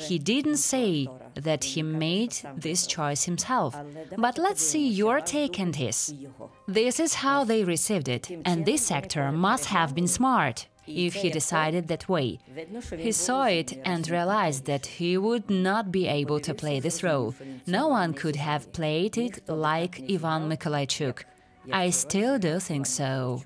S2: He didn't say that he made this choice himself, but let's see your take on this. This is how they received it, and this actor must have been smart if he decided that way. He saw it and realized that he would not be able to play this role. No one could have played it like Ivan Mykolaichuk. I still do think so.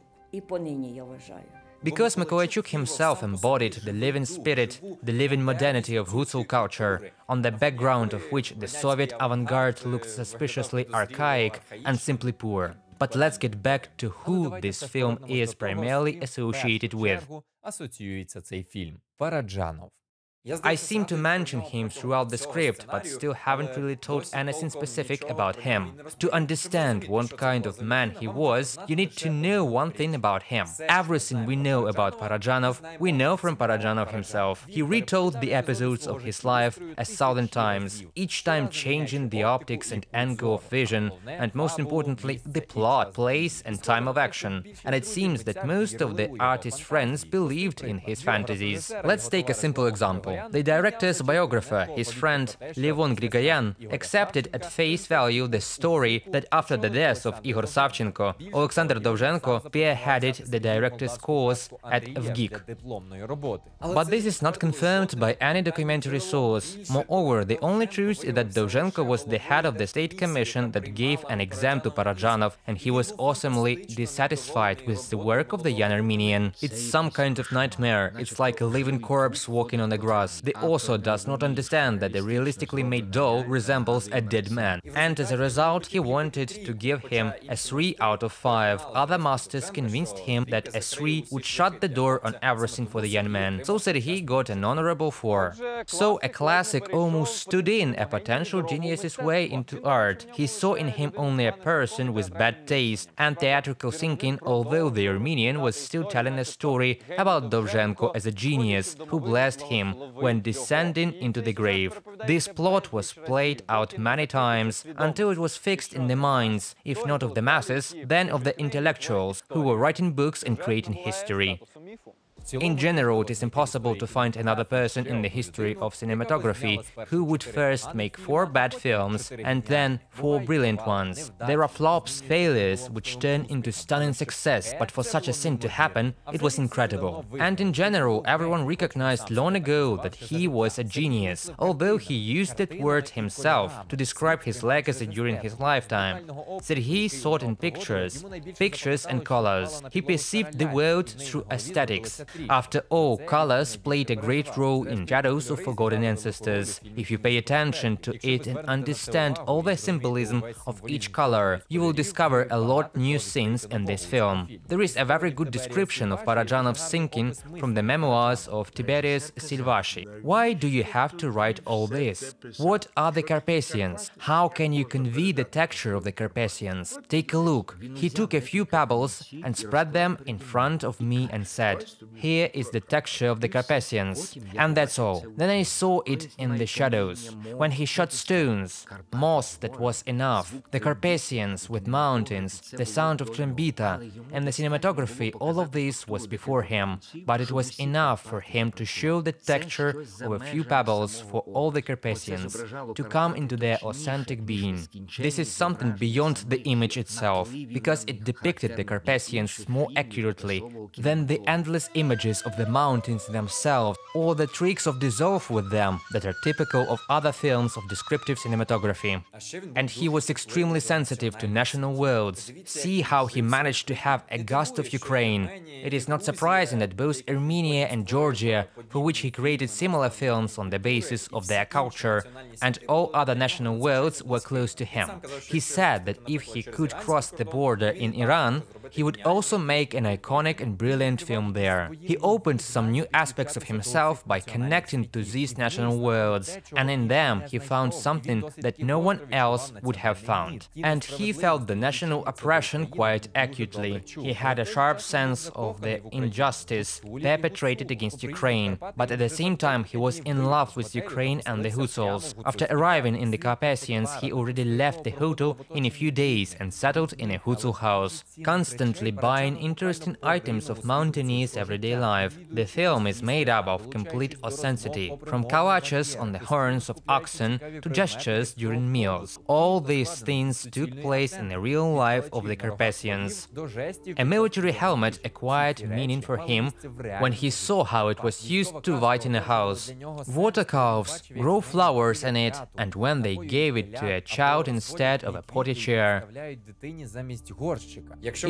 S1: Because Mykolaichuk himself embodied the living spirit, the living modernity of Hutsal culture, on the background of which the Soviet avant-garde looked suspiciously archaic and simply poor. But let's get back to who this film is primarily associated with.
S3: Параджанов.
S1: I seem to mention him throughout the script, but still haven't really told anything specific about him. To understand what kind of man he was, you need to know one thing about him. Everything we know about Parajanov, we know from Parajanov himself. He retold the episodes of his life 1,000 times, each time changing the optics and angle of vision, and most importantly, the plot, place and time of action. And it seems that most of the artist's friends believed in his fantasies. Let's take a simple example. The director's biographer, his friend Levon Grigoryan, accepted at face value the story that after the death of Igor Savchenko, Alexander Dovzhenko spearheaded the director's course at VGIK. But this is not confirmed by any documentary source. Moreover, the only truth is that Dovzhenko was the head of the state commission that gave an exam to Parajanov, and he was awesomely dissatisfied with the work of the young Armenian. It's some kind of nightmare. It's like a living corpse walking on the grass. The author does not understand that the realistically made doll resembles a dead man, and as a result he wanted to give him a 3 out of 5. Other masters convinced him that a 3 would shut the door on everything for the young man, so Serhii got an honorable 4. So a classic almost stood in a potential genius's way into art. He saw in him only a person with bad taste and theatrical thinking, although the Armenian was still telling a story about Dovzhenko as a genius who blessed him when descending into the grave. This plot was played out many times until it was fixed in the minds, if not of the masses, then of the intellectuals who were writing books and creating history. In general, it is impossible to find another person in the history of cinematography who would first make 4 bad films and then 4 brilliant ones. There are flops, failures, which turn into stunning success, but for such a thing to happen, it was incredible. And in general, everyone recognized long ago that he was a genius, although he used that word himself to describe his legacy during his lifetime. Serhii thought in pictures and colors. He perceived the world through aesthetics. After all, colors played a great role in shadows of forgotten ancestors. If you pay attention to it and understand all the symbolism of each color, you will discover a lot new scenes in this film. There is a very good description of Parajanov's thinking from the memoirs of Tiberius Silvashi. Why do you have to write all this? What are the Carpathians? How can you convey the texture of the Carpathians? Take a look. He took a few pebbles and spread them in front of me and said, "Here is the texture of the Carpathians." And that's all. Then I saw it in the shadows. When he shot stones, moss, that was enough. The Carpathians with mountains, the sound of trombita, and the cinematography, all of this was before him. But it was enough for him to show the texture of a few pebbles for all the Carpathians to come into their authentic being. This is something beyond the image itself, because it depicted the Carpathians more accurately than the endless images of the mountains themselves or the tricks of dissolve with them that are typical of other films of descriptive cinematography. And he was extremely sensitive to national worlds. See how he managed to have a gust of Ukraine. It is not surprising that both Armenia and Georgia, for which he created similar films on the basis of their culture, and all other national worlds were close to him. He said that if he could cross the border in Iran, he would also make an iconic and brilliant film there. He opened some new aspects of himself by connecting to these national worlds, and in them he found something that no one else would have found. And he felt the national oppression quite acutely. He had a sharp sense of the injustice perpetrated against Ukraine, but at the same time he was in love with Ukraine and the Hutuls. After arriving in the Carpathians, he already left the Hutu in a few days and settled in a Hutu house, constantly buying interesting items of mountaineers' everyday life. The film is made up of complete authenticity, from kalaches on the horns of oxen to gestures during meals. All these things took place in the real life of the Carpathians. A military helmet acquired meaning for him when he saw how it was used to whiten a house. Water calves grow flowers in it, and when they gave it to a child instead of a potty chair.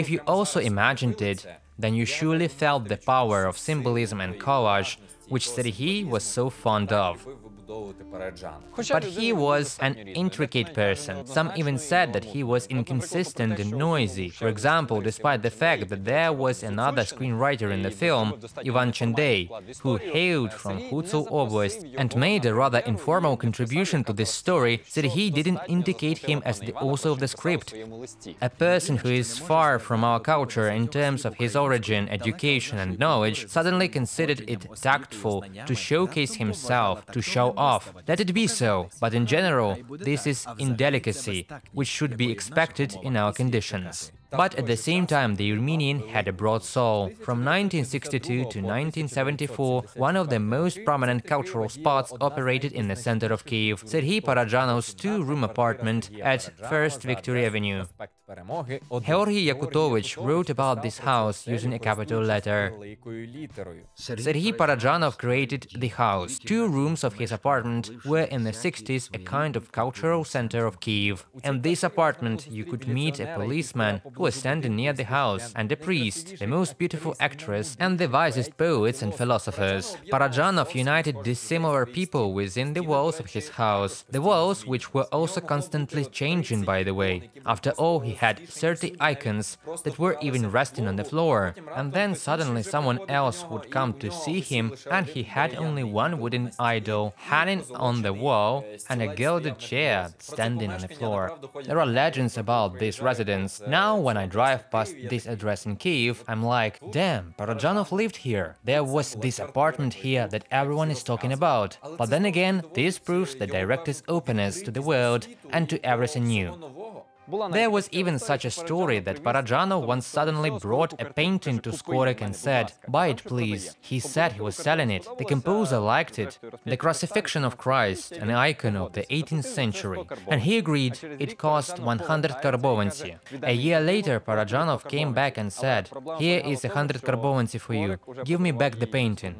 S1: If you also imagined it, then you surely felt the power of symbolism and collage, which Serhii was so fond of. But he was an intricate person. Some even said that he was inconsistent and noisy. For example, despite the fact that there was another screenwriter in the film, Ivan Chendey, who hailed from Hutu Oblast and made a rather informal contribution to this story, Serhii didn't indicate him as the author of the script. A person who is far from our culture in terms of his origin, education and knowledge suddenly considered it tactful to showcase himself, to show off. Let it be so, but in general, this is indelicacy, which should be expected in our conditions. But at the same time, the Armenian had a broad soul. From 1962 to 1974, one of the most prominent cultural spots operated in the center of Kiev, Serhii Parajanov's two-room apartment at 1st Victory Avenue. Georgy Yakutovich wrote about this house using a capital letter. Serhii Parajanov created the house. Two rooms of his apartment were in the 60s a kind of cultural center of Kiev. In this apartment you could meet a policeman who was standing near the house, and a priest, the most beautiful actress, and the wisest poets and philosophers. Parajanov united dissimilar people within the walls of his house. The walls, which were also constantly changing, by the way. After all, he had 30 icons that were even resting on the floor. And then suddenly someone else would come to see him, and he had only one wooden idol hanging on the wall and a gilded chair standing on the floor. There are legends about this residence. Now, when I drive past this address in Kiev, I'm like, damn, Parajanov lived here. There was this apartment here that everyone is talking about. But then again, this proves the director's openness to the world and to everything new. There was even such a story that Parajanov once suddenly brought a painting to Skorik and said, "Buy it, please." He said he was selling it. The composer liked it. The crucifixion of Christ, an icon of the 18th century. And he agreed. It cost 100 karbovancy. A year later, Parajanov came back and said, "Here is 100 karbovancy for you. Give me back the painting."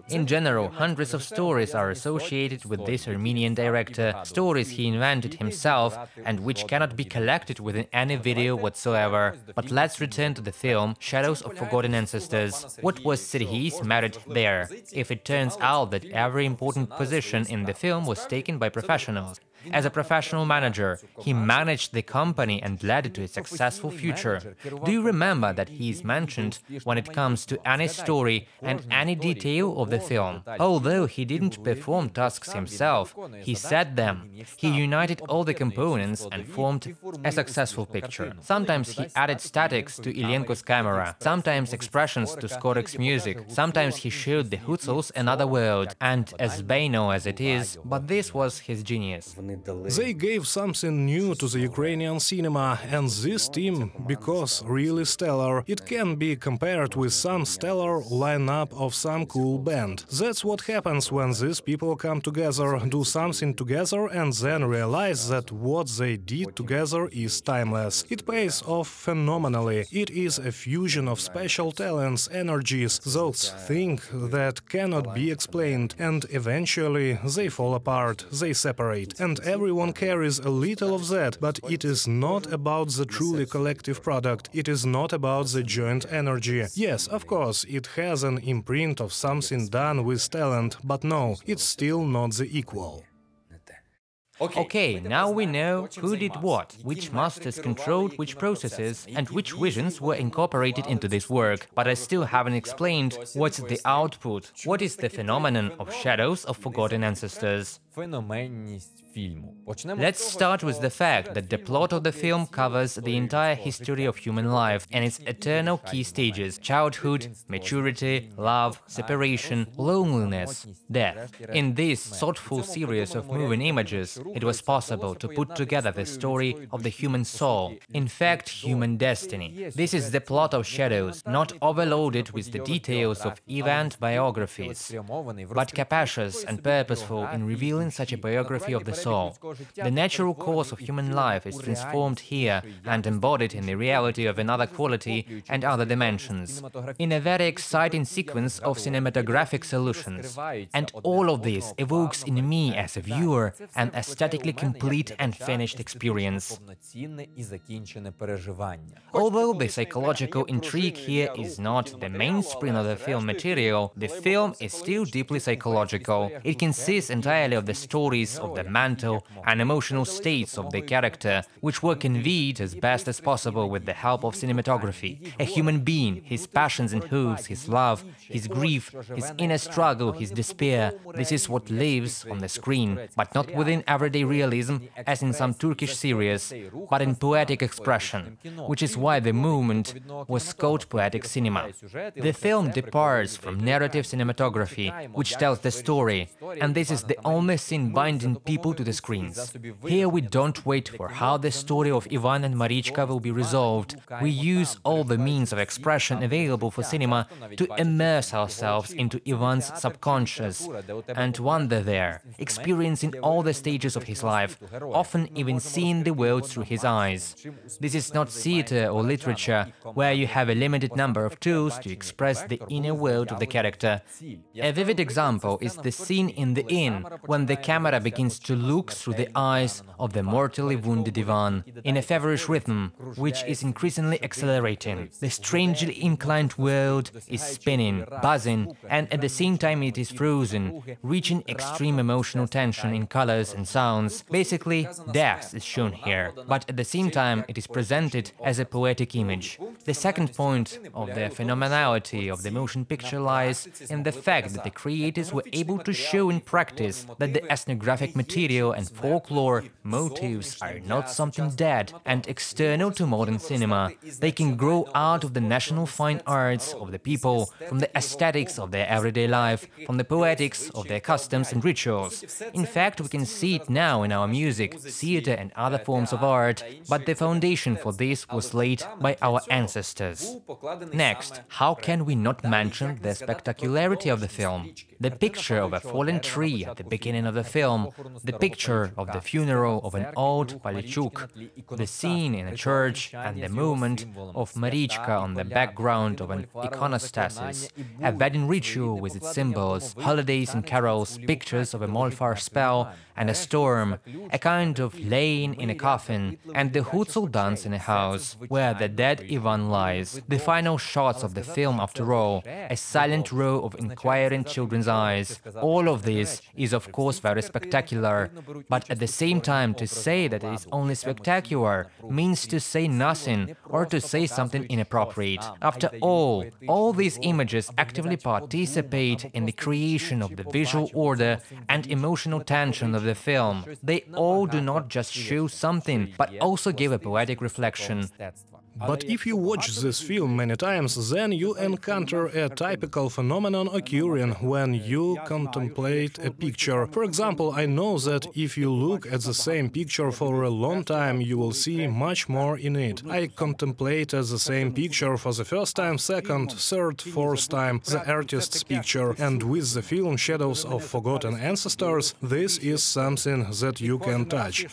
S1: In general, hundreds of stories are associated with this Armenian director, stories he invented himself and which cannot be collected reflected within any video whatsoever. But let's return to the film Shadows of Forgotten Ancestors. What was Serhii's merit there, if it turns out that every important position in the film was taken by professionals? As a professional manager, he managed the company and led it to a successful future. Do you remember that he is mentioned when it comes to any story and any detail of the film? Although he didn't perform tasks himself, he set them. He united all the components and formed a successful picture. Sometimes he added statics to Ilyenko's camera, sometimes expressions to Skorek's music, sometimes he showed the Hutzels another world, and as banal as it is, but this was his genius.
S4: They gave something new to the Ukrainian cinema, and this team, because really stellar, it can be compared with some stellar lineup of some cool band. That's what happens when these people come together, do something together, and then realize that what they did together is timeless. It pays off phenomenally. It is a fusion of special talents, energies, those things that cannot be explained, and eventually they fall apart, they separate. And everyone carries a little of that, but it is not about the truly collective product, it is not about the joint energy. Yes, of course, it has an imprint of something done with talent, but no, it's still not the equal.
S1: Okay, now we know who did what, which masters controlled which processes, and which visions were incorporated into this work. But I still haven't explained what's the output, what is the phenomenon of Shadows of Forgotten Ancestors. Let's start with the fact that the plot of the film covers the entire history of human life and its eternal key stages: childhood, maturity, love, separation, loneliness, death. In this thoughtful series of moving images, it was possible to put together the story of the human soul, in fact, human destiny. This is the plot of Shadows, not overloaded with the details of event biographies, but capacious and purposeful in revealing such a biography of the soul. The natural course of human life is transformed here and embodied in the reality of another quality and other dimensions, in a very exciting sequence of cinematographic solutions. And all of this evokes in me as a viewer an aesthetically complete and finished experience. Although the psychological intrigue here is not the mainspring of the film material, the film is still deeply psychological. It consists entirely of the stories of the mental and emotional states of the character, which were conveyed as best as possible with the help of cinematography. A human being, his passions and hopes, his love, his grief, his inner struggle, his despair, this is what lives on the screen, but not within everyday realism, as in some Turkish series, but in poetic expression, which is why the movement was called poetic cinema. The film departs from narrative cinematography, which tells the story, and this is the only thing binding people to the screens. Here we don't wait for how the story of Ivan and Marichka will be resolved. We use all the means of expression available for cinema to immerse ourselves into Ivan's subconscious and wander there, experiencing all the stages of his life, often even seeing the world through his eyes. This is not theater or literature, where you have a limited number of tools to express the inner world of the character. A vivid example is the scene in the inn, when the camera begins to look through the eyes of the mortally wounded Ivan, in a feverish rhythm, which is increasingly accelerating. The strangely inclined world is spinning, buzzing, and at the same time it is frozen, reaching extreme emotional tension in colors and sounds. Basically, death is shown here, but at the same time it is presented as a poetic image. The second point of the phenomenality of the motion picture lies in the fact that the creators were able to show in practice that the ethnographic material and folklore motifs are not something dead and external to modern cinema. They can grow out of the national fine arts of the people, from the aesthetics of their everyday life, from the poetics of their customs and rituals. In fact, we can see it now in our music, theater and other forms of art, but the foundation for this was laid by our ancestors. Next, how can we not mention the spectacularity of the film? The picture of a fallen tree at the beginning of the film, the picture of the funeral of an old Polichuk, the scene in a church, and the movement of Marichka on the background of an iconostasis, a wedding ritual with its symbols, holidays and carols, pictures of a Molfar spell and a storm, a kind of laying in a coffin, and the Hutzul dance in a house, where the dead Ivan lies. The final shots of the film, after all, a silent row of inquiring children's eyes. All of this is of course very spectacular, but at the same time to say that it is only spectacular means to say nothing or to say something inappropriate. After all these images actively participate in the creation of the visual order and emotional tension of the film. They all do not just show something, but also give a poetic reflection.
S4: But if you watch this film many times, then you encounter a typical phenomenon occurring when you contemplate a picture. For example, I know that if you look at the same picture for a long time, you will see much more in it. I contemplated the same picture for the first time, second, third, fourth time, the artist's picture, and with the film Shadows of Forgotten Ancestors, this is something that you can touch.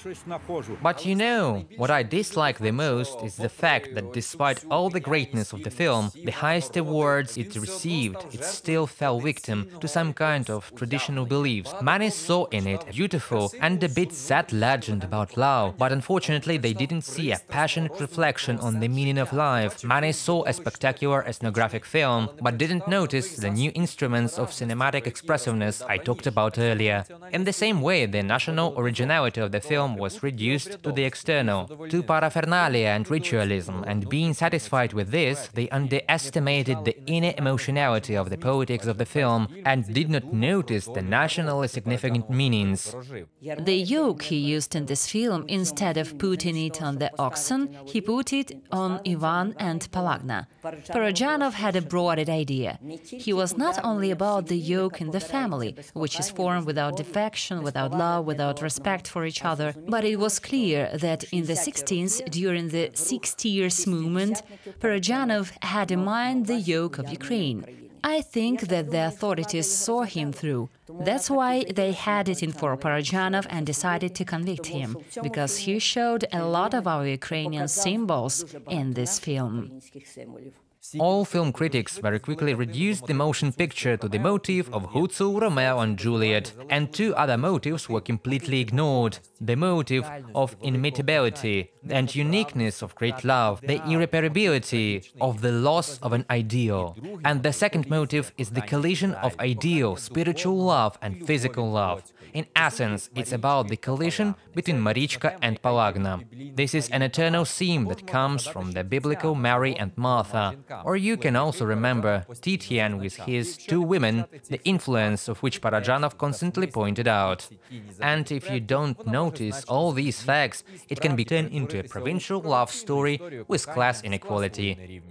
S1: But you know, what I dislike the most is the fact that despite all the greatness of the film, the highest awards it received, it still fell victim to some kind of traditional beliefs. Many saw in it a beautiful and a bit sad legend about love, but unfortunately they didn't see a passionate reflection on the meaning of life. Many saw a spectacular ethnographic film, but didn't notice the new instruments of cinematic expressiveness I talked about earlier. In the same way, the national originality of the film was reduced to the external, to paraphernalia and ritualism, and being satisfied with this, they underestimated the inner emotionality of the poetics of the film and did not notice the nationally significant meanings.
S2: The yoke he used in this film, instead of putting it on the oxen, he put it on Ivan and Palagna. Parajanov had a broader idea. He was not only about the yoke in the family, which is formed without affection, without love, without respect for each other, but it was clear that in the 60s, during the 60 years movement, Parajanov had in mind the yoke of Ukraine. I think that the authorities saw him through. That's why they had it in for Parajanov and decided to convict him, because he showed a lot of our Ukrainian symbols in this film.
S1: All film critics very quickly reduced the motion picture to the motif of Hutzul, Romeo and Juliet, and two other motives were completely ignored: the motive of inimitability and uniqueness of great love, the irreparability of the loss of an ideal. And the second motive is the collision of ideal, spiritual love and physical love. In essence, it's about the collision between Marichka and Palagna. This is an eternal theme that comes from the biblical Mary and Martha. Or you can also remember Titian with his two women, the influence of which Parajanov constantly pointed out. And if you don't notice all these facts, it can be turned into a provincial love story with class inequality.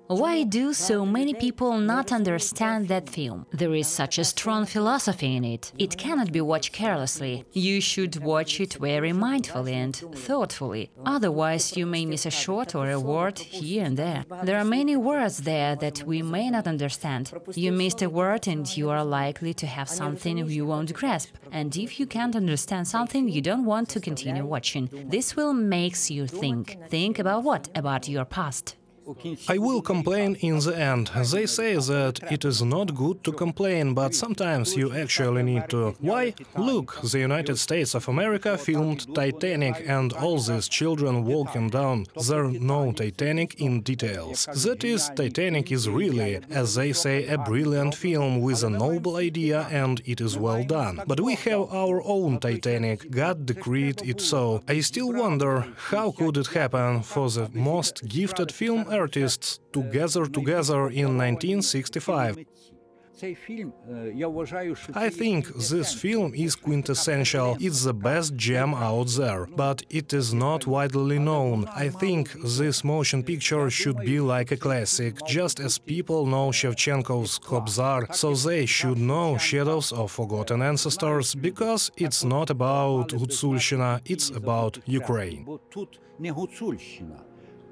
S2: Why do so many people not understand that film? There is such a strong philosophy in it. It cannot be watched carelessly. You should watch it very mindfully and thoughtfully. Otherwise, you may miss a shot or a word here and there. There are many words there that we may not understand. You missed a word and you are likely to have something you won't grasp. And if you can't understand something, you don't want to continue watching. This will make you think. Think about what? About your past.
S4: I will complain in the end. They say that it is not good to complain, but sometimes you actually need to. Why? Look, the United States of America filmed Titanic and all these children walking down. There no Titanic in details. That is, Titanic is really, as they say, a brilliant film with a noble idea, and it is well done. But we have our own Titanic. God decreed it so. I still wonder, how could it happen for the most gifted film artists to gather together in 1965. I think this film is quintessential, it's the best gem out there, but it is not widely known. I think this motion picture should be like a classic, just as people know Shevchenko's Kobzar, so they should know Shadows of Forgotten Ancestors, because it's not about Гуцульщина, it's about Ukraine.
S6: Тут не Гуцульщина,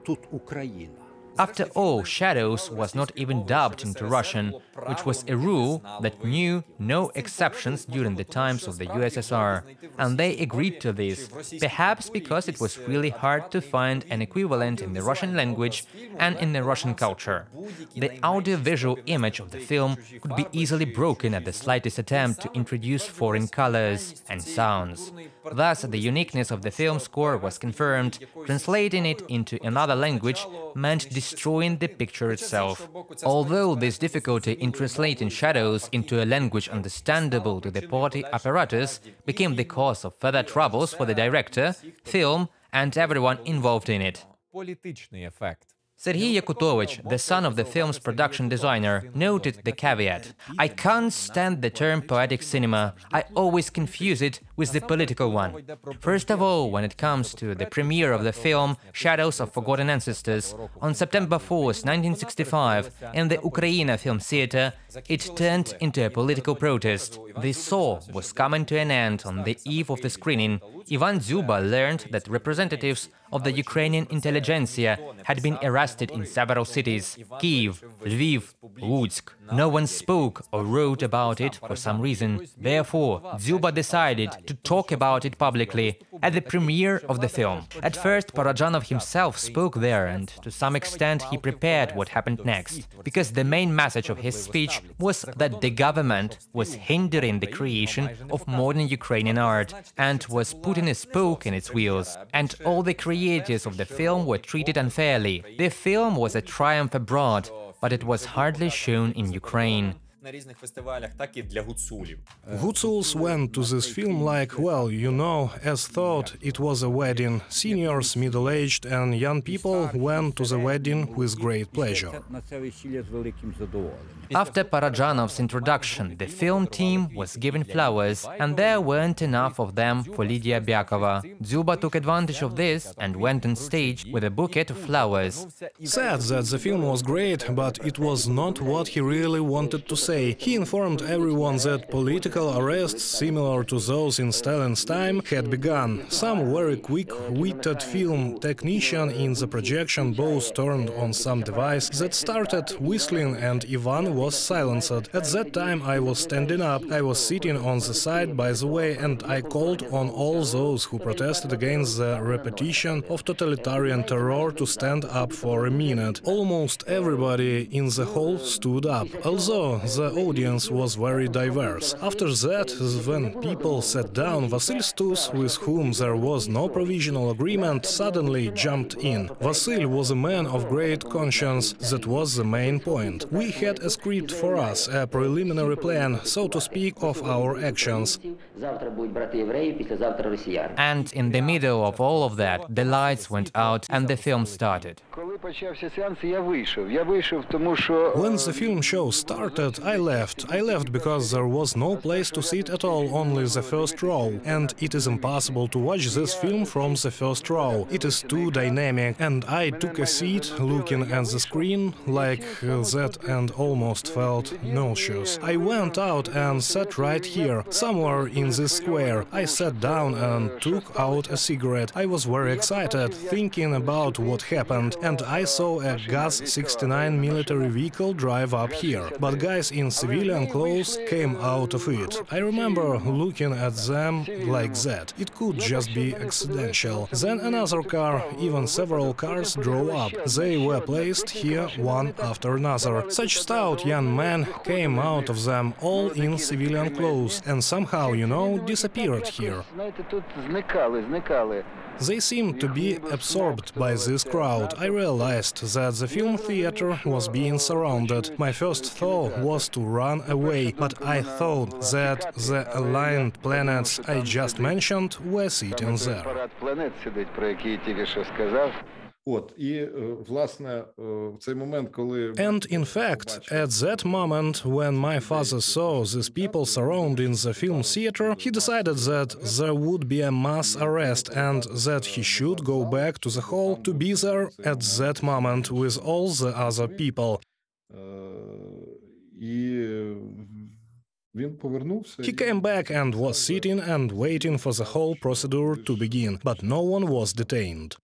S6: тут Україна.
S1: After all, Shadows was not even dubbed into Russian, which was a rule that knew no exceptions during the times of the USSR. And they agreed to this, perhaps because it was really hard to find an equivalent in the Russian language and in the Russian culture. The audio-visual image of the film could be easily broken at the slightest attempt to introduce foreign colors and sounds. Thus, the uniqueness of the film score was confirmed. Translating it into another language meant destroying the picture itself. Although this difficulty in translating Shadows into a language understandable to the party apparatus became the cause of further troubles for the director, film, and everyone involved in it. Serhii Parajanov, the son of the film's production designer, noted the caveat: "I can't stand the term poetic cinema, I always confuse it with the political one." First of all, when it comes to the premiere of the film Shadows of Forgotten Ancestors, on September 4, 1965, in the Ukrainian Film Theatre, it turned into a political protest. The Saw was coming to an end on the eve of the screening. Ivan Dzyuba learned that representatives of the Ukrainian intelligentsia had been arrested in several cities: Kyiv, Lviv, Lutsk. No one spoke or wrote about it for some reason. Therefore, Dzyuba decided to talk about it publicly at the premiere of the film. At first, Parajanov himself spoke there, and to some extent he prepared what happened next, because the main message of his speech was that the government was hindering the creation of modern Ukrainian art and was putting a spoke in its wheels. And all the creators of the film were treated unfairly. The film was a triumph abroad, but it was hardly shown in Ukraine.
S4: Gutsuls went to this film like, well, you know, as thought it was a wedding. Seniors, middle-aged and young people went to the wedding with great pleasure.
S1: After Parajanov's introduction, the film team was given flowers, and there weren't enough of them for Lydia Byakova. Dzyuba took advantage of this and went on stage with a bouquet of flowers.
S4: Said that the film was great, but it was not what he really wanted to say. He informed everyone that political arrests, similar to those in Stalin's time, had begun. Some very quick-witted film technician in the projection booth turned on some device that started whistling, and Ivan was silenced. At that time I was standing up. I was sitting on the side, by the way, and I called on all those who protested against the repetition of totalitarian terror to stand up for a minute. Almost everybody in the hall stood up, although the audience was very diverse. After that, when people sat down, Vasil Stus, with whom there was no provisional agreement, suddenly jumped in. Vasil was a man of great conscience. That was the main point. We had a script for us, a preliminary plan, so to speak, of our actions.
S1: And in the middle of all of that, the lights went out and the film started.
S4: When the film show started, I left. I left because there was no place to sit at all, only the first row. And it is impossible to watch this film from the first row. It is too dynamic. And I took a seat, looking at the screen like that, and almost felt nauseous. I went out and sat right here, somewhere in this square. I sat down and took out a cigarette. I was very excited, thinking about what happened, and I saw a Gaz-69 military vehicle drive up here. But guys in civilian clothes came out of it. I remember looking at them like that. It could just be accidental. Then another car, even several cars drove up. They were placed here one after another. Such stout young men came out of them, all in civilian clothes, and somehow, you know, disappeared here. They seemed to be absorbed by this crowd. I realized that the film theater was being surrounded. My first thought was to run away, but I thought that the aligned planets I just mentioned were sitting there. And in fact, at that moment, when my father saw these people surrounding the film theater, he decided that there would be a mass arrest and that he should go back to the hall to be there at that moment with all the other people. He came back and was sitting and waiting for the whole procedure to begin, but no one was detained.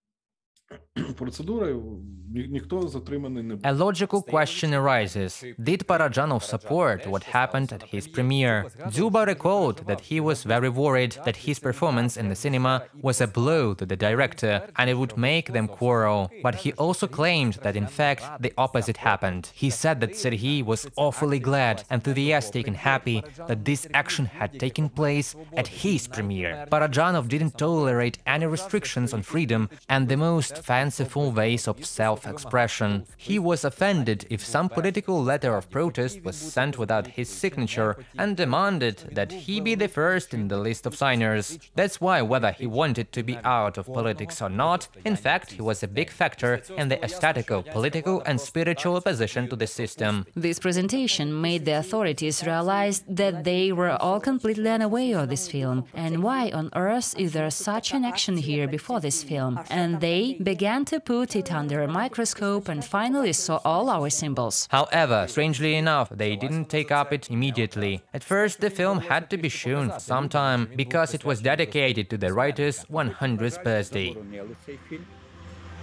S1: A logical question arises. Did Parajanov support what happened at his premiere? Dzuba recalled that he was very worried that his performance in the cinema was a blow to the director and it would make them quarrel. But he also claimed that in fact the opposite happened. He said that Serhii was awfully glad, enthusiastic and happy that this action had taken place at his premiere. Parajanov didn't tolerate any restrictions on freedom and the most fanciful ways of self-expression. He was offended if some political letter of protest was sent without his signature and demanded that he be the first in the list of signers. That's why, whether he wanted to be out of politics or not, in fact, he was a big factor in the aesthetical, political and spiritual opposition to the system.
S2: This presentation made the authorities realize that they were all completely unaware of this film. And why on earth is there such an action here before this film? And they began to put it under a microscope and finally saw all our symbols.
S1: However, strangely enough, they didn't take up it immediately. At first, the film had to be shown for some time because it was dedicated to the writer's 100th birthday.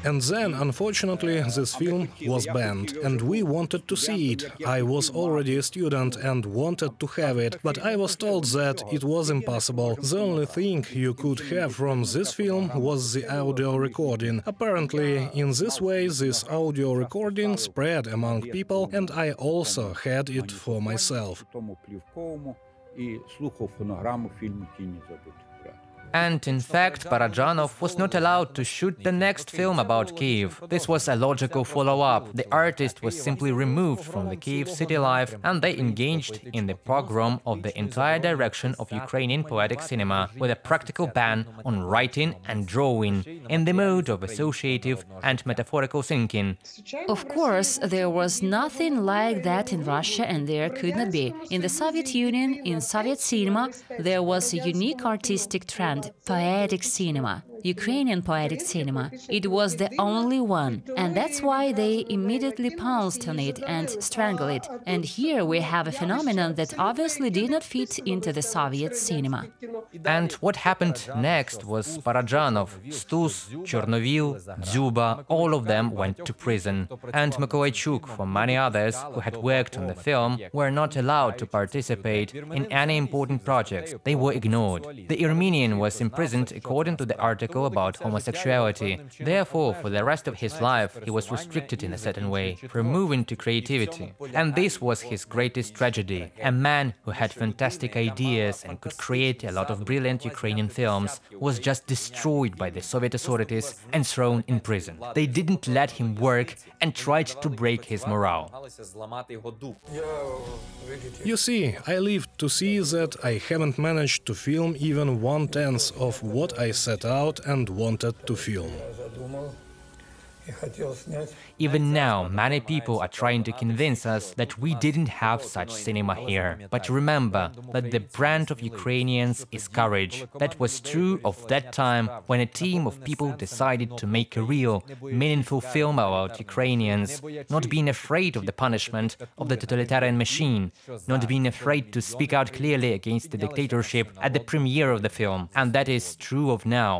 S4: And then, unfortunately, this film was banned, and we wanted to see it. I was already a student and wanted to have it, but I was told that it was impossible. The only thing you could have from this film was the audio recording. Apparently, in this way, this audio recording spread among people, and I also had it for myself.
S1: And in fact, Parajanov was not allowed to shoot the next film about Kiev. This was a logical follow-up. The artist was simply removed from the Kiev city life and they engaged in the pogrom of the entire direction of Ukrainian poetic cinema with a practical ban on writing and drawing, in the mode of associative and metaphorical thinking.
S2: Of course, there was nothing like that in Russia and there could not be. In the Soviet Union, in Soviet cinema, there was a unique artistic trend. Poetic cinema, Ukrainian poetic cinema. It was the only one, and that's why they immediately pounced on it and strangled it. And here we have a phenomenon that obviously did not fit into the Soviet cinema.
S1: And what happened next was Parajanov, Stus, Chernovil, Dzuba, all of them went to prison. And Mykolaichuk, for many others who had worked on the film, were not allowed to participate in any important projects. They were ignored. The Armenian was imprisoned according to the article about homosexuality. Therefore, for the rest of his life, he was restricted in a certain way from moving to creativity. And this was his greatest tragedy. A man who had fantastic ideas and could create a lot of brilliant Ukrainian films was just destroyed by the Soviet authorities and thrown in prison. They didn't let him work and tried to break his morale.
S4: You see, I lived to see that I haven't managed to film even 1/10 of what I set out and wanted to film.
S1: Even now, many people are trying to convince us that we didn't have such cinema here. But remember that the brand of Ukrainians is courage. That was true of that time when a team of people decided to make a real, meaningful film about Ukrainians, not being afraid of the punishment of the totalitarian machine, not being afraid to speak out clearly against the dictatorship at the premiere of the film. And that is true of now.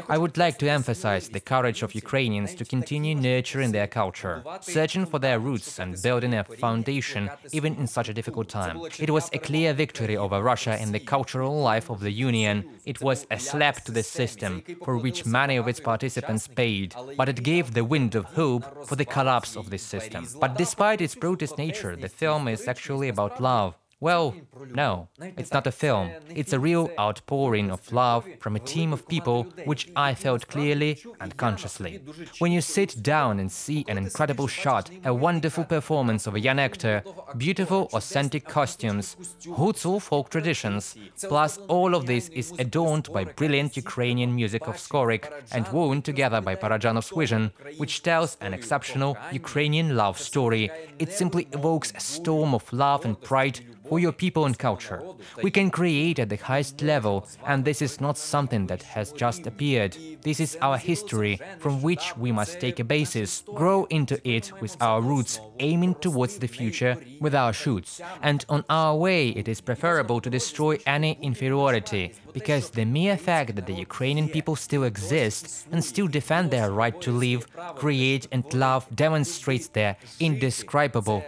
S1: I would like to emphasize the courage of Ukrainians to continue nurturing their culture, searching for their roots and building a foundation even in such a difficult time. It was a clear victory over Russia in the cultural life of the Union. It was a slap to the system, for which many of its participants paid, but it gave the wind of hope for the collapse of this system. But despite its protest nature, the film is actually about love. Well, no, it's not a film. It's a real outpouring of love from a team of people, which I felt clearly and consciously. When you sit down and see an incredible shot, a wonderful performance of a young actor, beautiful authentic costumes, Hutsal folk traditions, plus all of this is adorned by brilliant Ukrainian music of Skorik and woven together by Parajanov's vision, which tells an exceptional Ukrainian love story. It simply evokes a storm of love and pride for your people and culture. We can create at the highest level, and this is not something that has just appeared. This is our history, from which we must take a basis, grow into it with our roots, aiming towards the future with our shoots. And on our way, it is preferable to destroy any inferiority, because the mere fact that the Ukrainian people still exist and still defend their right to live, create and love demonstrates their indescribable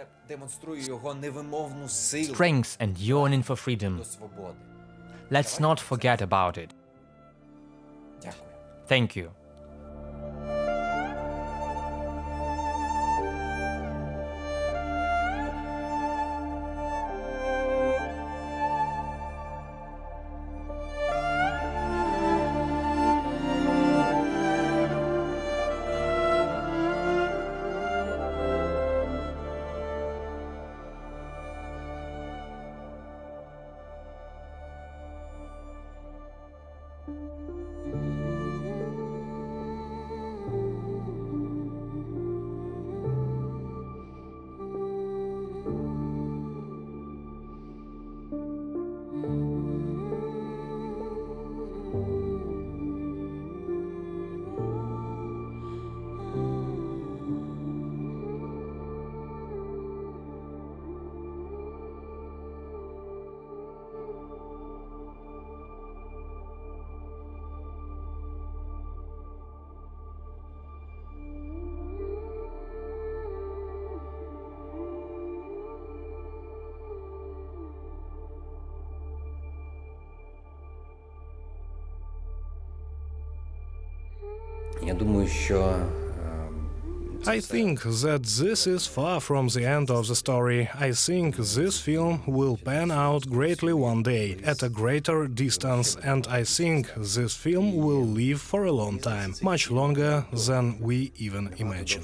S1: strength and yearning for freedom. Let's not forget about it. Thank you.
S4: I think that this is far from the end of the story. I think this film will pan out greatly one day, at a greater distance, and I think this film will live for a long time, much longer than we even imagine.